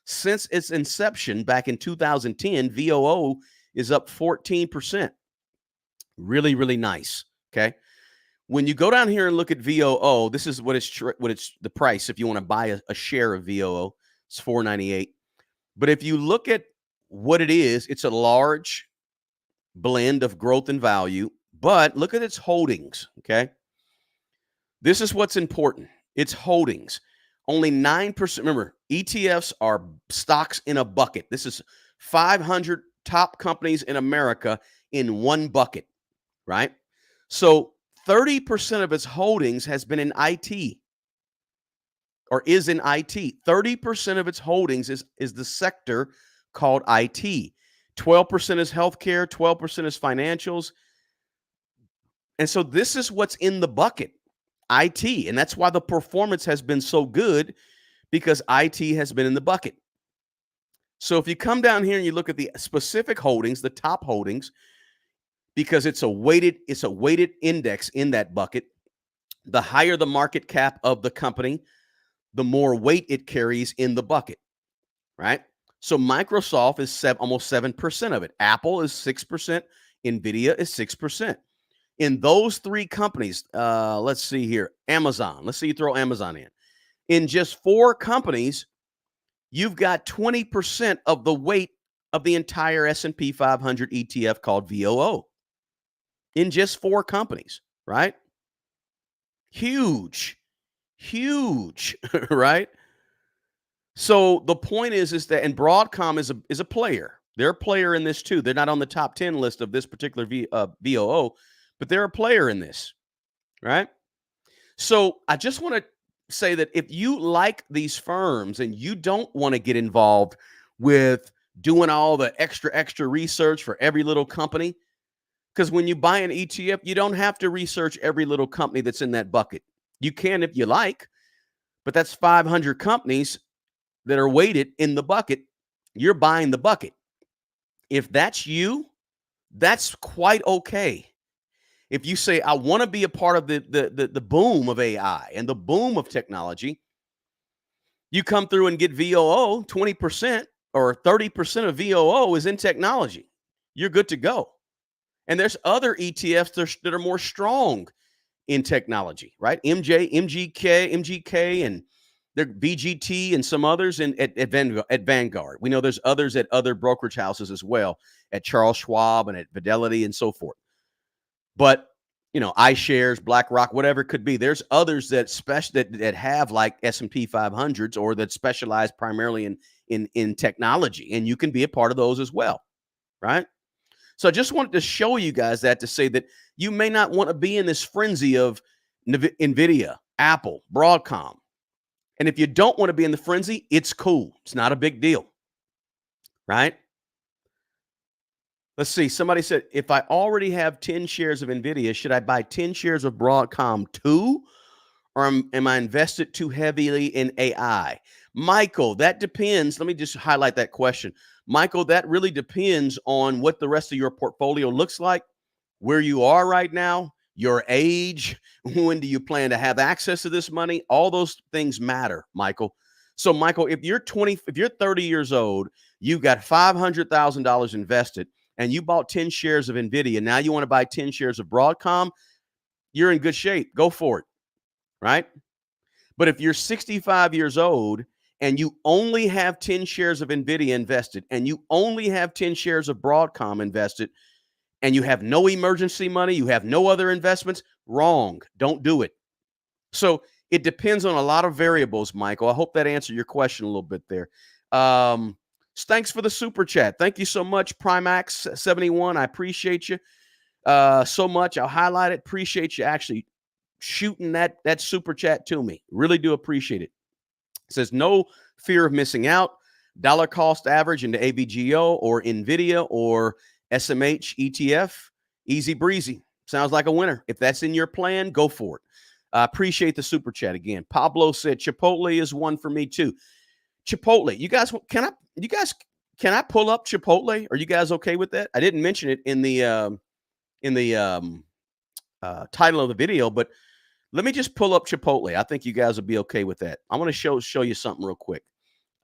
Since its inception back in 2010, VOO is up 14%. Really, really nice. Okay. When you go down here and look at VOO, this is what it's the price if you want to buy a share of VOO. It's 4.98. But if you look at what it is, it's a large blend of growth and value. But look at its holdings. Okay. This is what's important. It's holdings. Only 9%. Remember, ETFs are stocks in a bucket. This is 500 top companies in America in one bucket, right? So 30% of its holdings has been in IT or is in IT. 30% of its holdings is the sector called IT. 12% is healthcare, 12% is financials. And so this is what's in the bucket. IT. And that's why the performance has been so good, because IT has been in the bucket. So if you come down here and you look at the specific holdings, the top holdings, because it's a weighted index in that bucket, the higher the market cap of the company, the more weight it carries in the bucket, right? So Microsoft is almost 7% of it. Apple is 6%. Nvidia is 6%. In those three companies, let's see here, Amazon. Let's see you throw Amazon in. In just 4 companies, you've got 20% of the weight of the entire S&P 500 ETF called VOO. In just 4 companies, right? Huge, huge, right? So the point is that, and Broadcom is a player. They're a player in this too. They're not on the top 10 list of this particular VOO, but they're a player in this, right? So I just want to say that if you like these firms and you don't want to get involved with doing all the extra research for every little company, because when you buy an ETF, you don't have to research every little company that's in that bucket. You can if you like, but that's 500 companies that are weighted in the bucket. You're buying the bucket. If that's you, that's quite okay. If you say, I want to be a part of the boom of AI and the boom of technology, you come through and get VOO. 20% or 30% of VOO is in technology. You're good to go. And there's other ETFs that are more strong in technology, right? MGK, and there's BGT and some others at Vanguard. We know there's others at other brokerage houses as well, at Charles Schwab and at Fidelity and so forth. But iShares, BlackRock, whatever it could be. There's others that have like S&P 500s or that specialize primarily in technology, and you can be a part of those as well, right? So I just wanted to show you guys that, to say that you may not want to be in this frenzy of Nvidia, Apple, Broadcom. And if you don't want to be in the frenzy, it's cool. It's not a big deal, right? Let's see. Somebody said, if I already have 10 shares of Nvidia, should I buy 10 shares of Broadcom too? Or am I invested too heavily in AI? Michael, that depends. Let me just highlight that question. Michael, that really depends on what the rest of your portfolio looks like, where you are right now, your age, when do you plan to have access to this money? All those things matter, Michael. So, Michael, if you're 30 years old, you've got $500,000 invested, and you bought 10 shares of Nvidia, now you want to buy 10 shares of Broadcom, you're in good shape. Go for it, right? But if you're 65 years old and you only have 10 shares of Nvidia invested, and you only have 10 shares of Broadcom invested, and you have no emergency money, you have no other investments, wrong. Don't do it. So it depends on a lot of variables, Michael. I hope that answered your question a little bit there. Thanks for the super chat. Thank you so much, Primax71. I appreciate you so much. I'll highlight it. Appreciate you actually shooting that super chat to me. Really do appreciate it. It says, no fear of missing out. Dollar cost average into AVGO or Nvidia or SMH ETF. Easy breezy. Sounds like a winner. If that's in your plan, go for it. I appreciate the super chat again. Pablo said, Chipotle is one for me too. Chipotle. You guys, can I pull up Chipotle? Are you guys okay with that? I didn't mention it in the title of the video, but Let me just pull up Chipotle. I think you guys will be okay with that. I want to show you something real quick.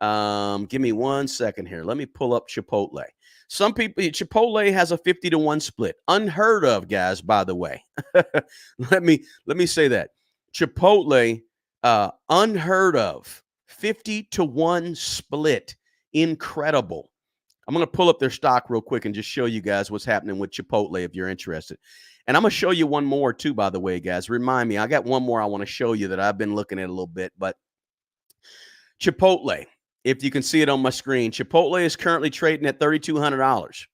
Give me 1 second here. Let me pull up Chipotle. Some people Chipotle has a 50-1 split. Unheard of, guys, by the way. let me say that. Chipotle, unheard of. 50-1 split. Incredible. I'm going to pull up their stock real quick and just show you guys what's happening with Chipotle if you're interested. And I'm going to show you one more too, by the way, guys. Remind me, I got one more I want to show you that I've been looking at a little bit. But Chipotle, if you can see it on my screen, Chipotle is currently trading at $3,200.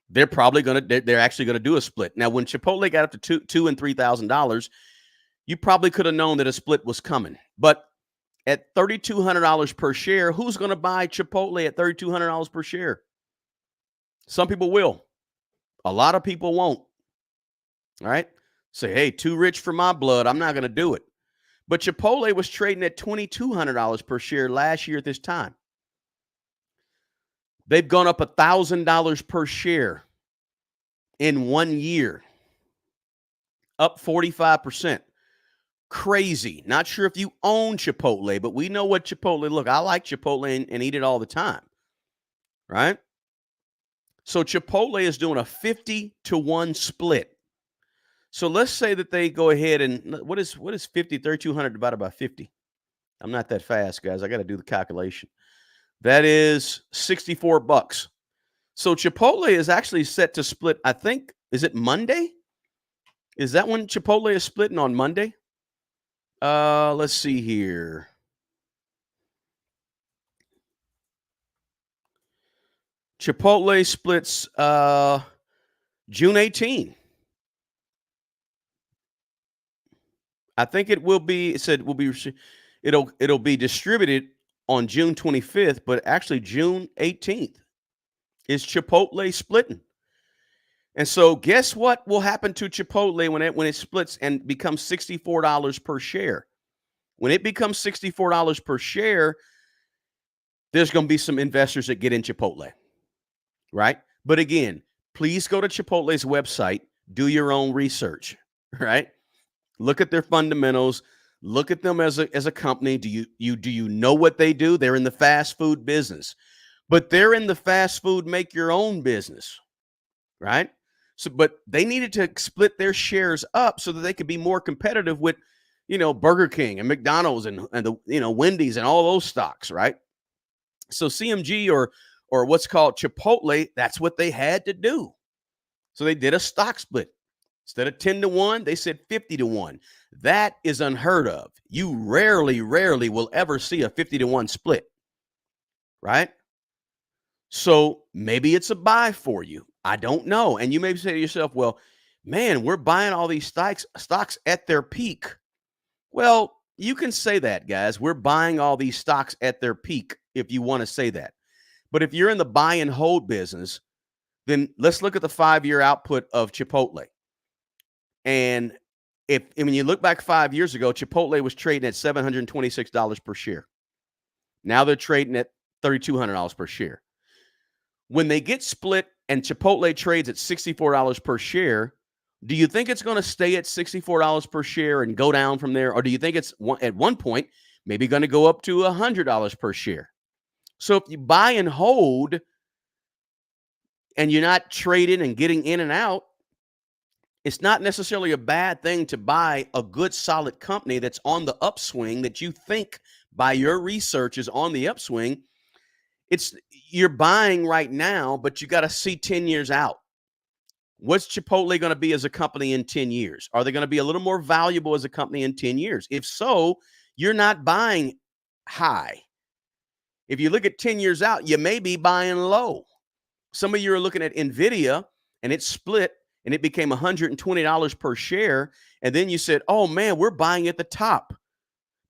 They're actually going to do a split. Now, when Chipotle got up to $2,000 and $3,000, you probably could have known that a split was coming. But at $3,200 per share, who's going to buy Chipotle at $3,200 per share? Some people will. A lot of people won't. All right? Say, hey, too rich for my blood. I'm not going to do it. But Chipotle was trading at $2,200 per share last year at this time. They've gone up $1,000 per share in 1 year, up 45%. Crazy. Not sure if you own Chipotle, but we know what Chipotle. Look, I like Chipotle and eat it all the time, right? So Chipotle is doing a 50-1 split. So let's say that they go ahead and what is 50, 3,200 divided by 50? I'm not that fast, guys. I got to do the calculation. That is $64. So Chipotle is actually set to split, I think, is it Monday? Is that when Chipotle is splitting, on Monday? Let's see here. Chipotle splits June 18. I think it will be, it said it'll be distributed on June 25th, but actually June 18th is Chipotle splitting. And so guess what will happen to Chipotle when it splits and becomes $64 per share? When it becomes $64 per share, there's going to be some investors that get in Chipotle, right? But again, please go to Chipotle's website, do your own research, right? Look at their fundamentals. Look at them as a company. Do you know what they do? They're in the fast food business, but they're in the fast food make your own business, right? So, but they needed to split their shares up so that they could be more competitive with, Burger King and McDonald's and the Wendy's and all those stocks, right? So CMG or what's called Chipotle, that's what they had to do. So they did a stock split. Instead of 10-1, they said 50-1. That is unheard of. You rarely will ever see a 50-1 split, right? So maybe it's a buy for you. I don't know. And you may say to yourself, well, man, we're buying all these stocks at their peak. Well, you can say that, guys. We're buying all these stocks at their peak if you want to say that. But if you're in the buy and hold business, then let's look at the 5-year output of Chipotle. And when you look back 5 years ago, Chipotle was trading at $726 per share. Now they're trading at $3,200 per share. When they get split and Chipotle trades at $64 per share, do you think it's going to stay at $64 per share and go down from there? Or do you think it's at one point maybe going to go up to $100 per share? So if you buy and hold and you're not trading and getting in and out, it's not necessarily a bad thing to buy a good, solid company that's on the upswing that you think by your research is on the upswing. You're buying right now, but you got to see 10 years out. What's Chipotle going to be as a company in 10 years? Are they going to be a little more valuable as a company in 10 years? If so, you're not buying high. If you look at 10 years out, you may be buying low. Some of you are looking at Nvidia and it split and it became $120 per share. And then you said, oh man, we're buying at the top.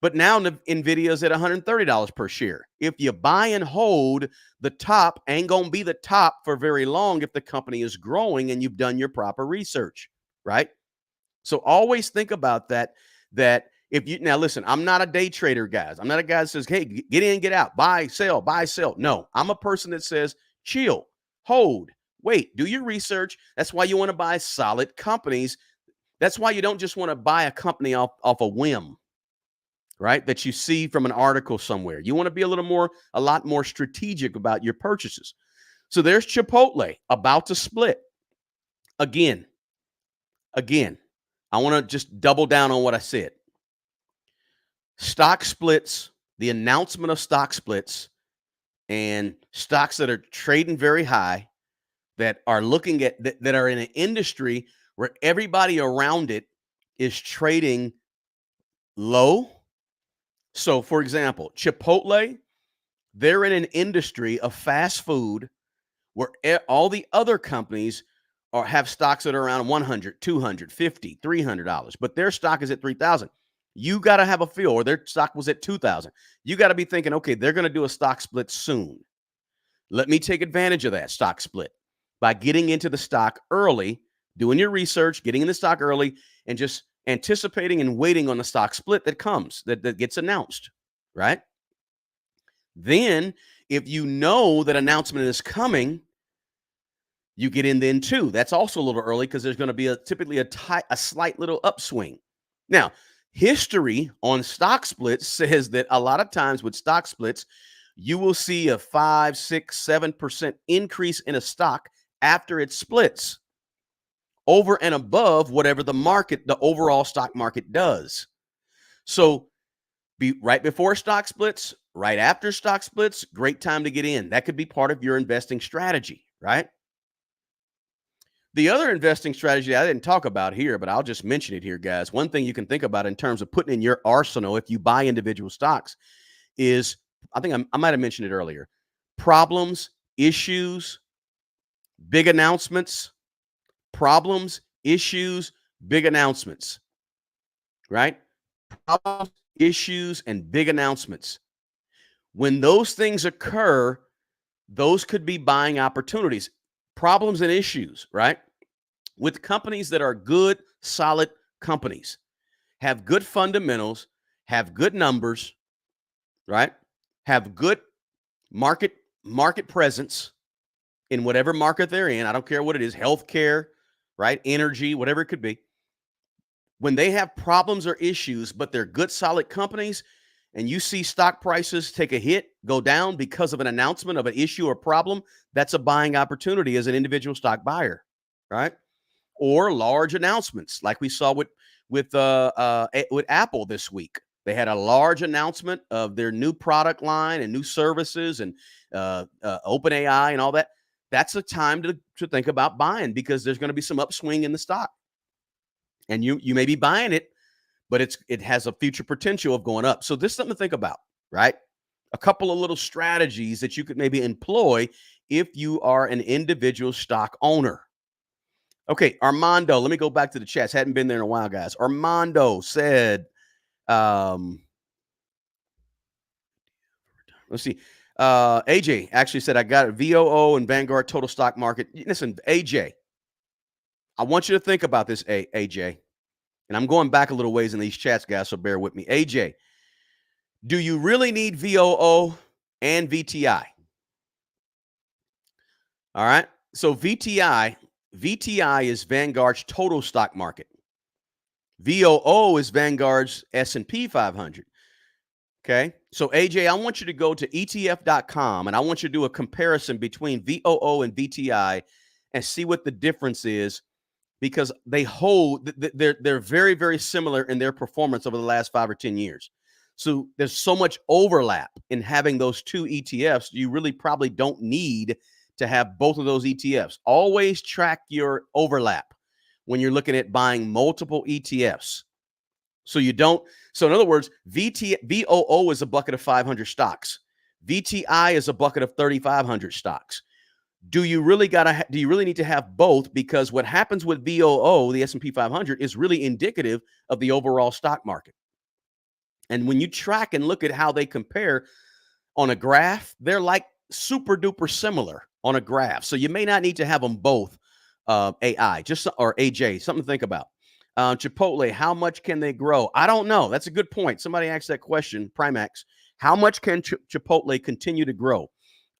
But now Nvidia is at $130 per share. If you buy and hold, the top ain't going to be the top for very long if the company is growing and you've done your proper research, right? So always think about that now listen, I'm not a day trader, guys. I'm not a guy that says, hey, get in, get out, buy, sell. No, I'm a person that says, chill, hold, wait, do your research. That's why you want to buy solid companies That's why you don't just want to buy a company off a whim, right? That you see from an article somewhere. You want to be a lot more strategic about your purchases. So there's Chipotle about to split. Again, I want to just double down on what I said. Stock splits, the announcement of stock splits, and stocks that are trading very high, that are looking at that are in an industry where everybody around it is trading low. So, for example, Chipotle, they're in an industry of fast food where all the other companies have stocks that are around 100, 250, $300, but their stock is at 3,000. You got to have a feel, or their stock was at 2,000. You got to be thinking, okay, they're going to do a stock split soon. Let me take advantage of that stock split by getting into the stock early, doing your research, getting in the stock early, and just anticipating and waiting on the stock split that comes, that gets announced, right? Then, if you know that announcement is coming, you get in then too. That's also a little early because there's going to be typically a slight little upswing. Now, history on stock splits says that a lot of times with stock splits, you will see a 5, 6, 7% increase in a stock after it splits over and above whatever the overall stock market does. So be right before stock splits, right after stock splits, great time to get in. That could be part of your investing strategy, right? The other investing strategy I didn't talk about here, but I'll just mention it here, guys. One thing you can think about in terms of putting in your arsenal if you buy individual stocks is, I think I might have mentioned it earlier, problems, issues, big announcements, problems, issues, big announcements, right? Problems, issues, and big announcements. When those things occur, those could be buying opportunities. Problems and issues, right? With companies that are good, solid companies, have good fundamentals, have good numbers, right? Have good market presence in whatever market they're in. I don't care what it is, healthcare, right? Energy, whatever it could be. When they have problems or issues, but they're good, solid companies, and you see stock prices take a hit, go down because of an announcement of an issue or problem, that's a buying opportunity as an individual stock buyer, right? Or large announcements like we saw with Apple this week. They had a large announcement of their new product line and new services and open AI and all that. That's a time to think about buying because there's going to be some upswing in the stock. And you may be buying it, but it has a future potential of going up. So this is something to think about, right? A couple of little strategies that you could maybe employ if you are an individual stock owner. Okay, Armando, let me go back to the chats. Hadn't been there in a while, guys. Armando said, let's see. AJ actually said, I got it. VOO and Vanguard total stock market. Listen, AJ, I want you to think about this, AJ. And I'm going back a little ways in these chats, guys, so bear with me. AJ, do you really need VOO and VTI? All right. So VTI is Vanguard's total stock market. VOO is Vanguard's S&P 500. Okay. So AJ, I want you to go to ETF.com and I want you to do a comparison between VOO and VTI and see what the difference is, because they're very, very similar in their performance over the last 5 or 10 years. So there's so much overlap in having those two ETFs. You really probably don't need to have both of those ETFs. Always track your overlap when you're looking at buying multiple ETFs. So in other words, VOO is a bucket of 500 stocks. VTI is a bucket of 3,500 stocks. Do you really need to have both? Because what happens with VOO, the S&P 500, is really indicative of the overall stock market. And when you track and look at how they compare on a graph, they're like super duper similar on a graph. So you may not need to have them both, or AJ, something to think about. Chipotle, how much can they grow? I don't know. That's a good point. Somebody asked that question, Primax. How much can Chipotle continue to grow?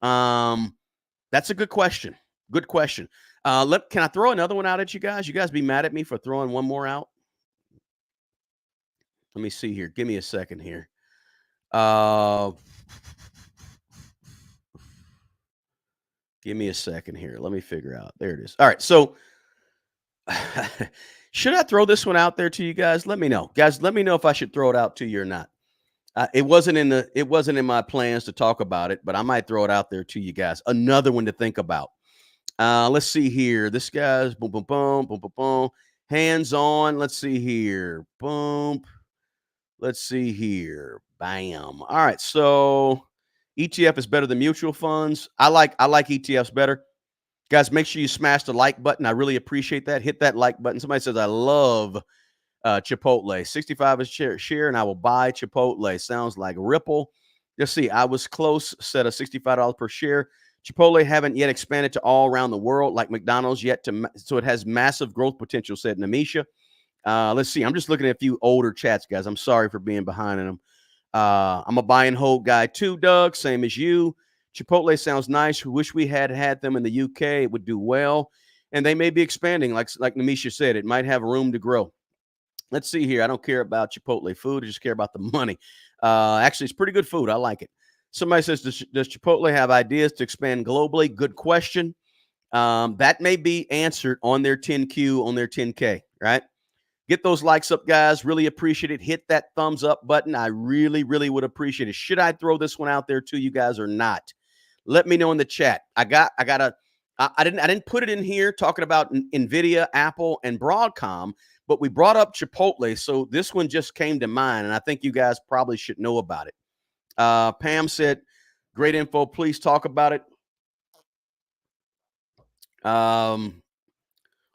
That's a good question. Good question. Can I throw another one out at you guys? You guys be mad at me for throwing one more out? Let me see here. Give me a second here. Uh, give me a second here. Let me figure out. There it is. All right. So, should I throw this one out there to you guys? Let me know, guys. Let me know if I should throw it out to you or not. It wasn't in my plans to talk about it, but I might throw it out there to you guys. Another one to think about. Let's see here. This guy's boom, boom, boom, boom, boom, boom. Hands on. Let's see here. Boom. Let's see here. Bam. All right. So ETF is better than mutual funds. I like ETFs better. Guys, make sure you smash the like button. I really appreciate that. Hit that like button. Somebody says I love Chipotle. 65 is share, and I will buy Chipotle. Sounds like Ripple. Let's see. I was close. Set a $65 per share. Chipotle haven't yet expanded to all around the world like McDonald's yet, so it has massive growth potential, said Namisha. Let's see. I'm just looking at a few older chats, guys. I'm sorry for being behind in them. I'm a buy and hold guy too, Doug. Same as you. Chipotle sounds nice. Wish we had them in the UK. It would do well. And they may be expanding, like Namisha said. It might have room to grow. Let's see here. I don't care about Chipotle food. I just care about the money. Actually, it's pretty good food. I like it. Somebody says, does Chipotle have ideas to expand globally? Good question. That may be answered on their 10Q, on their 10K, right? Get those likes up, guys. Really appreciate it. Hit that thumbs up button. I really, really would appreciate it. Should I throw this one out there to you guys or not? Let me know in the chat. I didn't put it in here talking about Nvidia, Apple, and Broadcom, but we brought up Chipotle, so this one just came to mind, and I think you guys probably should know about it. Pam said, great info. Please talk about it.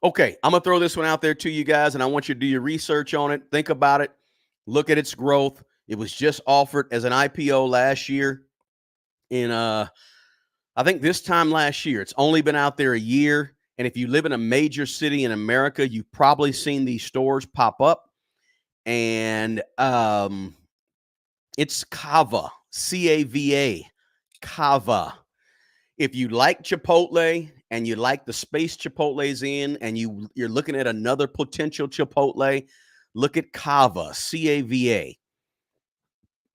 Okay, I'm going to throw this one out there to you guys, and I want you to do your research on it. Think about it. Look at its growth. It was just offered as an IPO last year in, I think this time last year. It's only been out there a year, and if you live in a major city in America, you've probably seen these stores pop up, and it's Cava, C-A-V-A, Cava. If you like Chipotle and you like the space Chipotle's in, and you're looking at another potential Chipotle, look at Cava, C-A-V-A.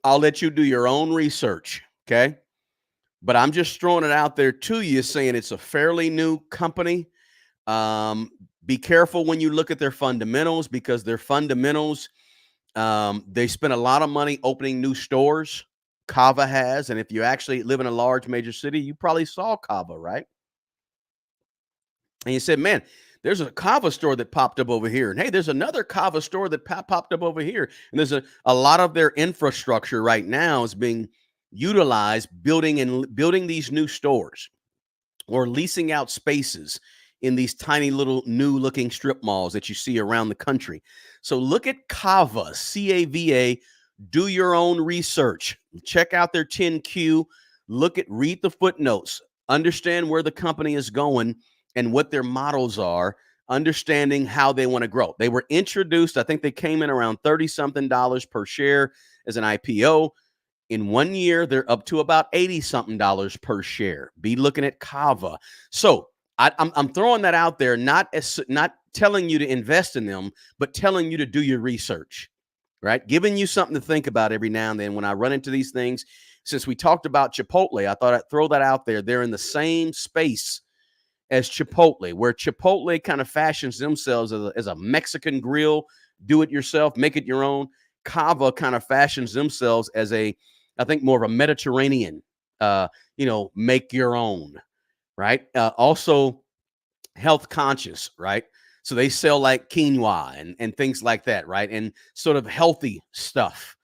I'll let you do your own research, okay? But I'm just throwing it out there to you, saying it's a fairly new company. Be careful when you look at their fundamentals, because their fundamentals, they spend a lot of money opening new stores. Cava has, and if you actually live in a large major city, you probably saw Cava, right? And you said, man, there's a Cava store that popped up over here. And hey, there's another Cava store that popped up over here. And there's a lot of their infrastructure right now is being utilized building these new stores or leasing out spaces in these tiny little new looking strip malls that you see around the country. So look at Cava, C-A-V-A. Do your own research. Check out their 10Q. Read the footnotes. Understand where the company is going and what their models are, understanding how they want to grow. They were introduced, I think they came in around $30-something per share as an IPO. In 1 year, they're up to about $80-something per share. Be looking at Cava. So I'm throwing that out there, not telling you to invest in them, but telling you to do your research, right? Giving you something to think about every now and then when I run into these things. Since we talked about Chipotle, I thought I'd throw that out there. They're in the same space as Chipotle, where Chipotle kind of fashions themselves as a Mexican grill, do it yourself, make it your own. Cava kind of fashions themselves as I think more of a Mediterranean, make your own, right? Also health conscious, right? So they sell like quinoa and things like that, right? And sort of healthy stuff,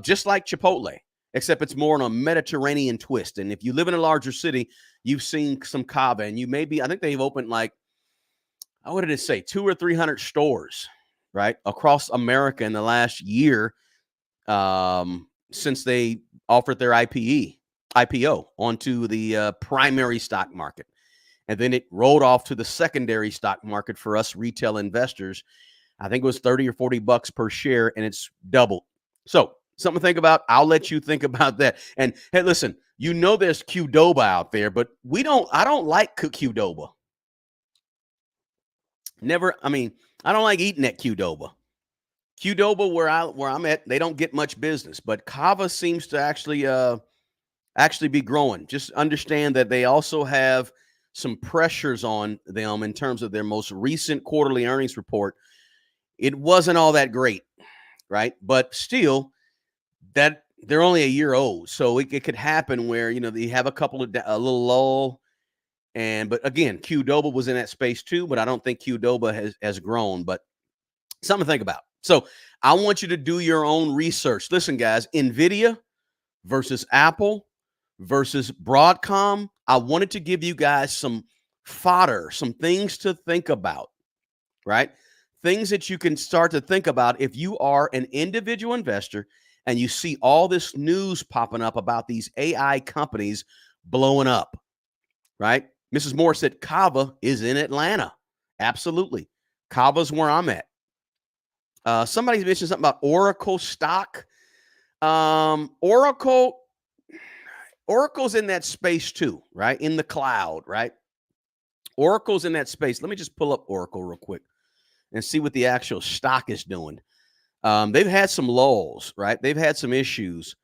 just like Chipotle, except it's more on a Mediterranean twist. And if you live in a larger city, you've seen some Cava, and I think they've opened like, what did it say, 200 or 300 stores, right, across America in the last year, since they offered their IPO onto the primary stock market. And then it rolled off to the secondary stock market for us retail investors. I think it was 30 or 40 bucks per share, and it's doubled. So something to think about. I'll let you think about that. And hey, listen, You know there's Qdoba out there, but I don't like Qdoba. Never, I mean, I don't like eating at Qdoba. Qdoba, where I'm at, they don't get much business, but Kava seems to actually be growing. Just understand that they also have some pressures on them in terms of their most recent quarterly earnings report. It wasn't all that great, right? But still, that they're only a year old, so it could happen where they have a little lull. But again, Qdoba was in that space too, but I don't think Qdoba has grown. But something to think about. So I want you to do your own research. Listen, guys, Nvidia versus Apple versus Broadcom. I wanted to give you guys some fodder, some things to think about, right? Things that you can start to think about if you are an individual investor and you see all this news popping up about these AI companies blowing up, right? Mrs. Moore said Kava is in Atlanta. Absolutely. Kava's where I'm at. Somebody's mentioned something about Oracle stock. Oracle's in that space too, right? In the cloud, right? Oracle's in that space. Let me just pull up Oracle real quick and see what the actual stock is doing. They've had some lulls, right? They've had some issues.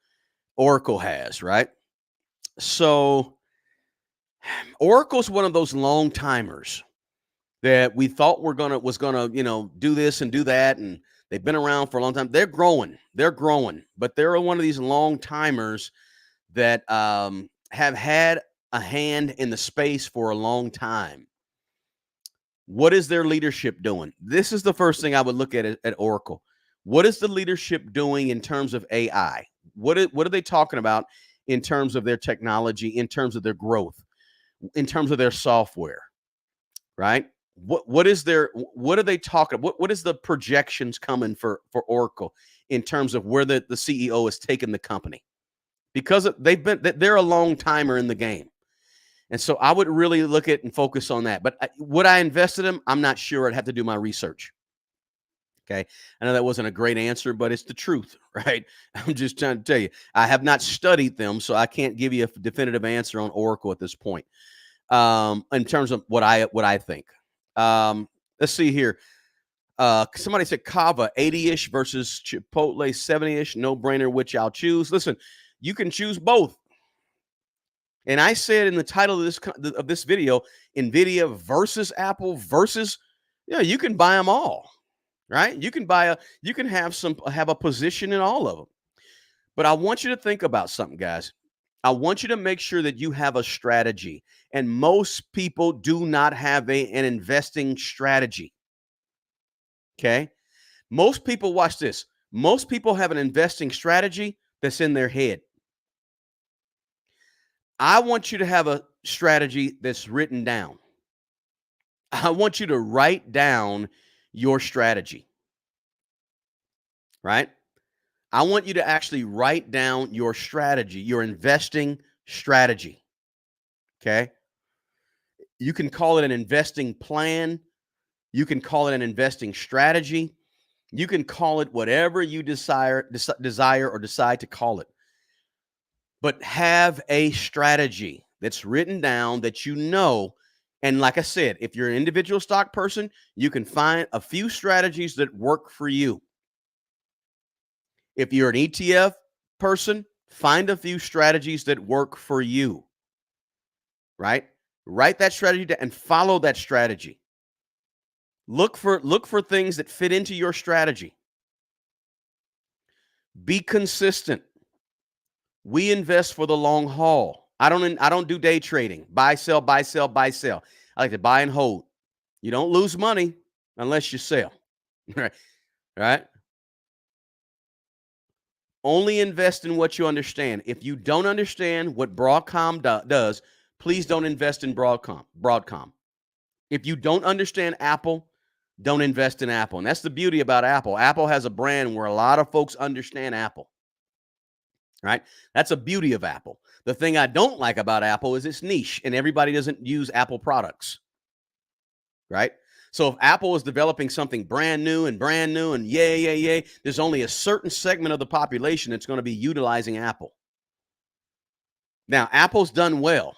Oracle has, right? So Oracle's one of those long timers that we thought was gonna, do this and do that, and they've been around for a long time. They're growing, but they're one of these long timers that have had a hand in the space for a long time. What is their leadership doing? This is the first thing I would look at Oracle. What is the leadership doing in terms of AI? What are they talking about in terms of their technology, in terms of their growth, in terms of their software, right? What are they talking? What is the projections coming for Oracle in terms of where the CEO has taken the company? Because they're a long timer in the game. And so I would really look at and focus on that. But would I invest in them? I'm not sure. I'd have to do my research. Okay. I know that wasn't a great answer, but it's the truth, right? I'm just trying to tell you, I have not studied them, so I can't give you a definitive answer on Oracle at this point. In terms of what I think. Let's see here. Somebody said Kava 80-ish versus Chipotle 70-ish, no brainer, which I'll choose. Listen, you can choose both. And I said in the title of this video, Nvidia versus Apple versus, you can buy them all, right? You can have a position in all of them. But I want you to think about something, guys. I want you to make sure that you have a strategy. And most people do not have an investing strategy. Okay. Most people, watch this. Most people have an investing strategy that's in their head. I want you to have a strategy that's written down. I want you to write down your strategy, right? I want you to actually write down your strategy, your investing strategy. Okay. You can call it an investing plan. You can call it an investing strategy. You can call it whatever you desire or decide to call it. But have a strategy that's written down that you know. And like I said, if you're an individual stock person, you can find a few strategies that work for you. If you're an ETF person, find a few strategies that work for you, right? Write that strategy down and follow that strategy. Look for things that fit into your strategy. Be consistent. We invest for the long haul. I don't do day trading. Buy, sell, buy, sell, buy, sell. I like to buy and hold. You don't lose money unless you sell. Right? Only invest in what you understand. If you don't understand what Broadcom does, please don't invest in Broadcom. If you don't understand Apple, don't invest in Apple. And that's the beauty about Apple. Apple has a brand where a lot of folks understand Apple. Right? That's a beauty of Apple. The thing I don't like about Apple is it's niche and everybody doesn't use Apple products. Right? So if Apple is developing something brand new and yay, there's only a certain segment of the population that's going to be utilizing Apple. Now, Apple's done well,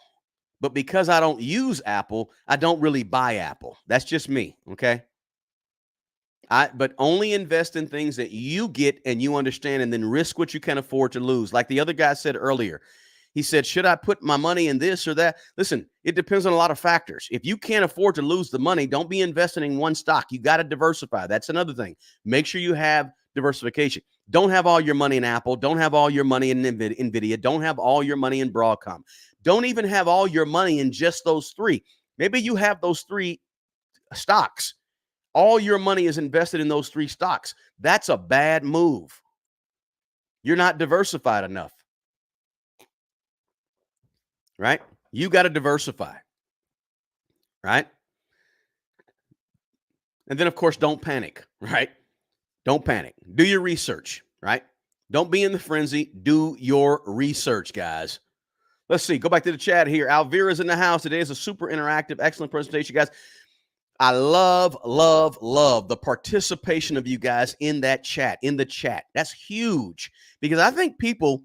but because I don't use Apple, I don't really buy Apple. That's just me, okay? But only invest in things that you get and you understand, and then risk what you can afford to lose. Like the other guy said earlier, he said, should I put my money in this or that? Listen, it depends on a lot of factors. If you can't afford to lose the money, don't be investing in one stock. You got to diversify. That's another thing. Make sure you have diversification. Don't have all your money in Apple. Don't have all your money in Nvidia. Don't have all your money in Broadcom. Don't even have all your money in just those three. Maybe you have those three stocks. All your money is invested in those three stocks. That's a bad move. You're not diversified enough, right? You got to diversify, right? And then, of course, don't panic, right? Don't panic. Do your research, right? Don't be in the frenzy. Do your research, guys. Let's see. Go back to the chat here. Alvira's in the house. Today is a super interactive, excellent presentation, guys. I love, love, love the participation of you guys in that chat, in the chat. That's huge because I think people,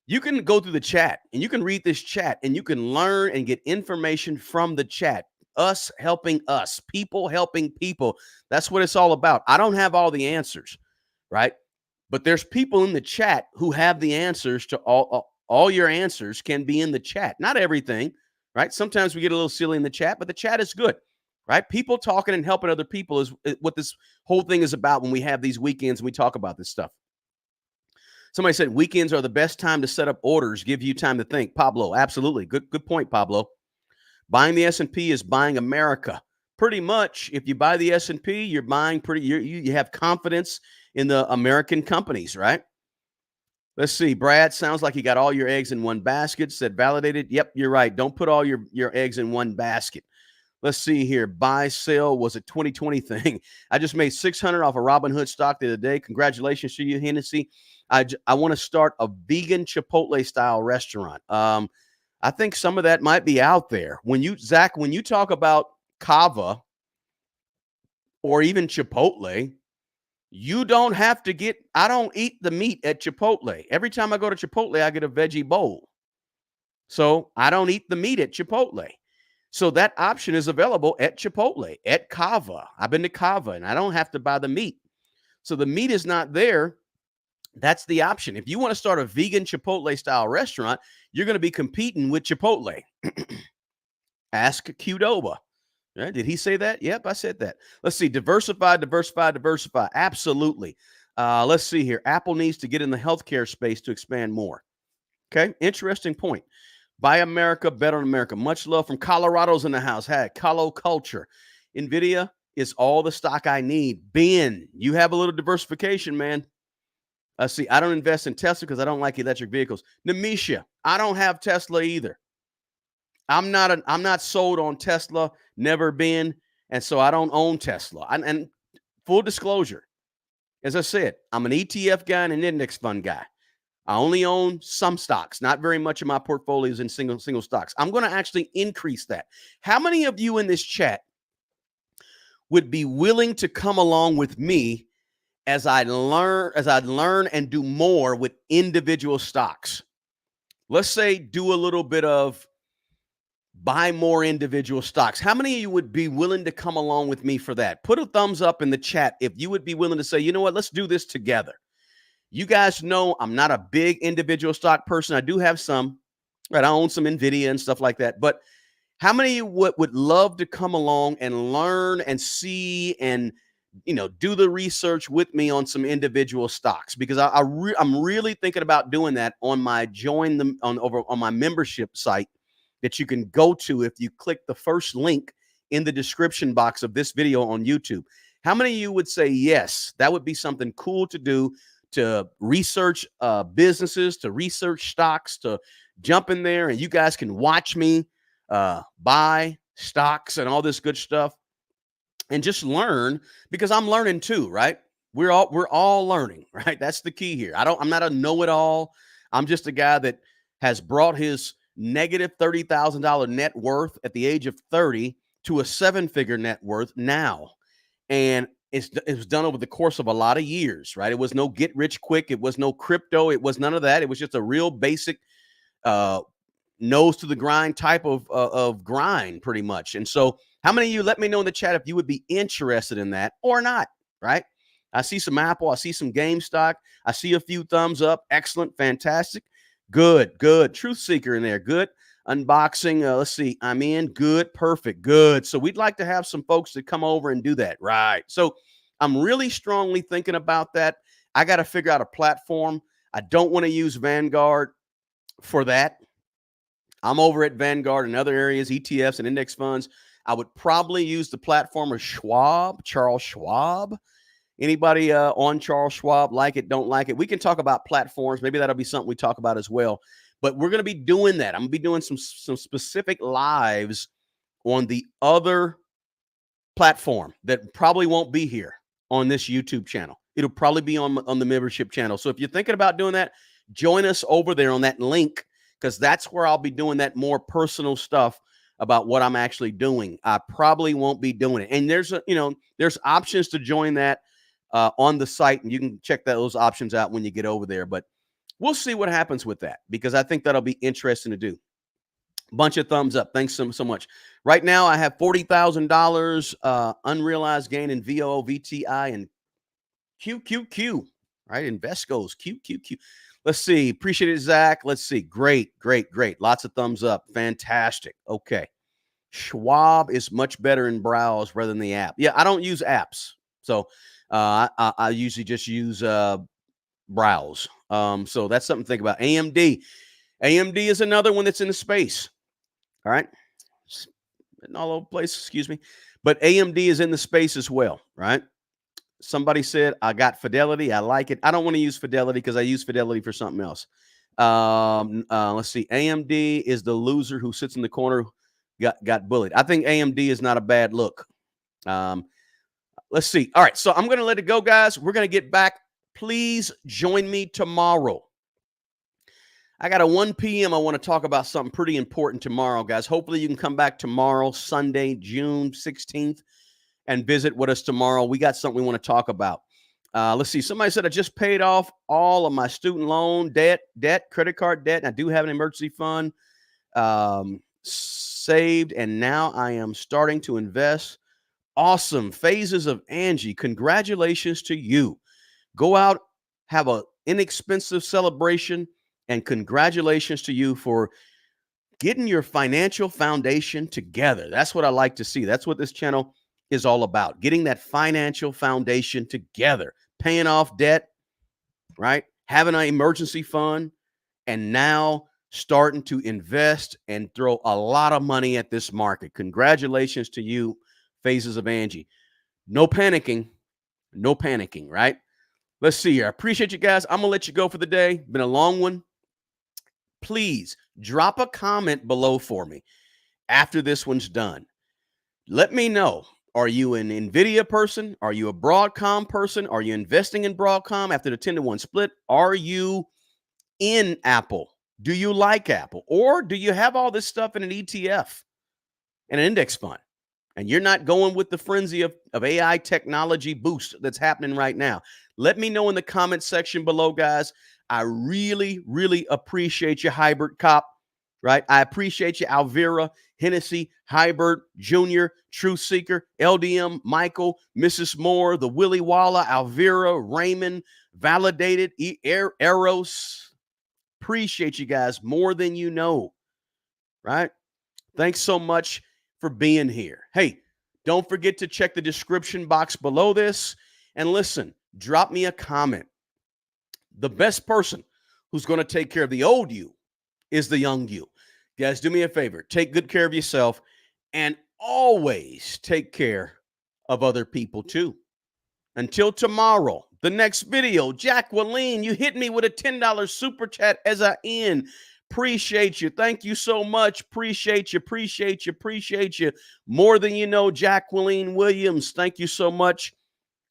you can go through the chat and you can read this chat and you can learn and get information from the chat. Us helping us, people helping people. That's what it's all about. I don't have all the answers, right? But there's people in the chat who have the answers to all your answers can be in the chat. Not everything, right? Sometimes we get a little silly in the chat, but the chat is good, right? People talking and helping other people is what this whole thing is about when we have these weekends and we talk about this stuff. Somebody said weekends are the best time to set up orders, give you time to think. Pablo, absolutely. Good point, Pablo. Buying the S&P is buying America. Pretty much, if you buy the S&P, you're buying you have confidence in the American companies, right? Let's see. Brad, sounds like you got all your eggs in one basket. Said validated. Yep, you're right. Don't put all your eggs in one basket. Let's see here. Buy, sell was a 2020 thing. I just made 600 off a Robinhood stock the other day. Congratulations to you, Hennessy. I want to start a vegan Chipotle style restaurant. I think some of that might be out there. Zach, when you talk about Kava or even Chipotle, you don't have to I don't eat the meat at Chipotle. Every time I go to Chipotle, I get a veggie bowl. So I don't eat the meat at Chipotle. So that option is available at Chipotle, at Kava. I've been to Kava and I don't have to buy the meat. So the meat is not there. That's the option. If you want to start a vegan Chipotle style restaurant, you're going to be competing with Chipotle. Ask Qdoba. Right? Did he say that? Yep, I said that. Let's see. Diversify, diversify, diversify. Absolutely. Let's see here. Apple needs to get in the healthcare space to expand more. Okay. Interesting point. Buy America, bet on America. Much love from Colorado's in the house. Hey, Colo culture. Nvidia is all the stock I need. Ben, you have a little diversification, man. See, I don't invest in Tesla because I don't like electric vehicles. Namisha, I don't have Tesla either. I'm not sold on Tesla, never been, and so I don't own Tesla. And full disclosure, as I said, I'm an ETF guy and an index fund guy. I only own some stocks, not very much of my portfolio is in single stocks. I'm going to actually increase that. How many of you in this chat would be willing to come along with me as I learn and do more with individual stocks? Let's say do a little bit of buy more individual stocks. How many of you would be willing to come along with me for that? Put a thumbs up in the chat if you would be willing to say, you know what, let's do this together. You guys know I'm not a big individual stock person. I do have some, right? I own some Nvidia and stuff like that. But how many of you would love to come along and learn and see and do the research with me on some individual stocks? Because I'm really thinking about doing that on my on my membership site that you can go to if you click the first link in the description box of this video on YouTube. How many of you would say yes? That would be something cool to do, to research businesses, to research stocks, to jump in there and you guys can watch me buy stocks and all this good stuff and just learn, because I'm learning too, right? We're all learning, right? That's the key here. I'm not a know-it-all. I'm just a guy that has brought his negative $30,000 net worth at the age of 30 to a 7-figure net worth now. And it was done over the course of a lot of years, right? It was no get rich quick. It was no crypto. It was none of that. It was just a real basic nose to the grind type of grind, pretty much. And so, how many of you, let me know in the chat if you would be interested in that or not, right? I see some Apple, I see some GameStop, I see a few thumbs up. Excellent, fantastic, good, good. Truth Seeker in there, good. Unboxing, let's see, I'm in, good, perfect, good. So we'd like to have some folks that come over and do that, right? So I'm really strongly thinking about that. I got to figure out a platform. I don't want to use Vanguard for that. I'm over at Vanguard and other areas, ETFs and index funds. I would probably use the platform of Schwab, Charles Schwab. Anybody on Charles Schwab, like it, don't like it? We can talk about platforms. Maybe that'll be something we talk about as well. But we're going to be doing that. I'm going to be doing some specific lives on the other platform that probably won't be here on this YouTube channel. It'll probably be on the membership channel. So if you're thinking about doing that, join us over there on that link, because that's where I'll be doing that more personal stuff about what I'm actually doing. I probably won't be doing it. And there's there's options to join that on the site, and you can check those options out when you get over there. But we'll see what happens with that, because I think that'll be interesting to do. Bunch of thumbs up. Thanks so much. Right now, I have $40,000 unrealized gain in VO, VTI, and QQQ. Right, Invesco's QQQ. Let's see. Appreciate it, Zach. Let's see. Great, great, great. Lots of thumbs up. Fantastic. Okay. Schwab is much better in browse rather than the app. Yeah, I don't use apps, so I usually just use browse. So that's something to think about. AMD. AMD is another one that's in the space. All right. In all over the place, excuse me. But AMD is in the space as well, right? Somebody said, I got Fidelity. I like it. I don't want to use Fidelity because I use Fidelity for something else. Let's see. AMD is the loser who sits in the corner, got bullied. I think AMD is not a bad look. Let's see. All right. So I'm going to let it go, guys. We're going to get back. Please join me tomorrow. I got a 1 p.m. I want to talk about something pretty important tomorrow, guys. Hopefully you can come back tomorrow, Sunday, June 16th, and visit with us tomorrow. We got something we want to talk about. Let's see. Somebody said I just paid off all of my student loan debt, credit card debt, and I do have an emergency fund saved, and now I am starting to invest. Awesome. Phases of Angie. Congratulations to you. Go out, have an inexpensive celebration, and congratulations to you for getting your financial foundation together. That's what I like to see. That's what this channel is all about, getting that financial foundation together, paying off debt, right? Having an emergency fund, and now starting to invest and throw a lot of money at this market. Congratulations to you, Phases of Angie. No panicking, right? Let's see here. I appreciate you guys. I'm going to let you go for the day. Been a long one. Please drop a comment below for me after this one's done. Let me know. Are you an Nvidia person? Are you a Broadcom person? Are you investing in Broadcom after the 10-to-1 split? Are you in Apple? Do you like Apple? Or do you have all this stuff in an ETF and an index fund, and you're not going with the frenzy of AI technology boost that's happening right now? Let me know in the comment section below, guys. I really, really appreciate you, Hybrid Cop, right? I appreciate you, Alvira, Hennessy, Hybrid, Junior, Truth Seeker, LDM, Michael, Mrs. Moore, the Willy Walla, Alvira, Raymond, Validated, Eros. Appreciate you guys more than you know, right? Thanks so much for being here. Hey, don't forget to check the description box below this. And listen, drop me a comment. The best person who's going to take care of the old you is the young you. Guys, do me a favor. Take good care of yourself, and always take care of other people too. Until tomorrow, the next video, Jacqueline, you hit me with a $10 super chat as I end. Appreciate you. Thank you so much. Appreciate you. Appreciate you. Appreciate you. More than you know, Jacqueline Williams. Thank you so much.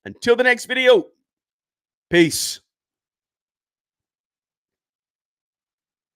Until the next video, peace.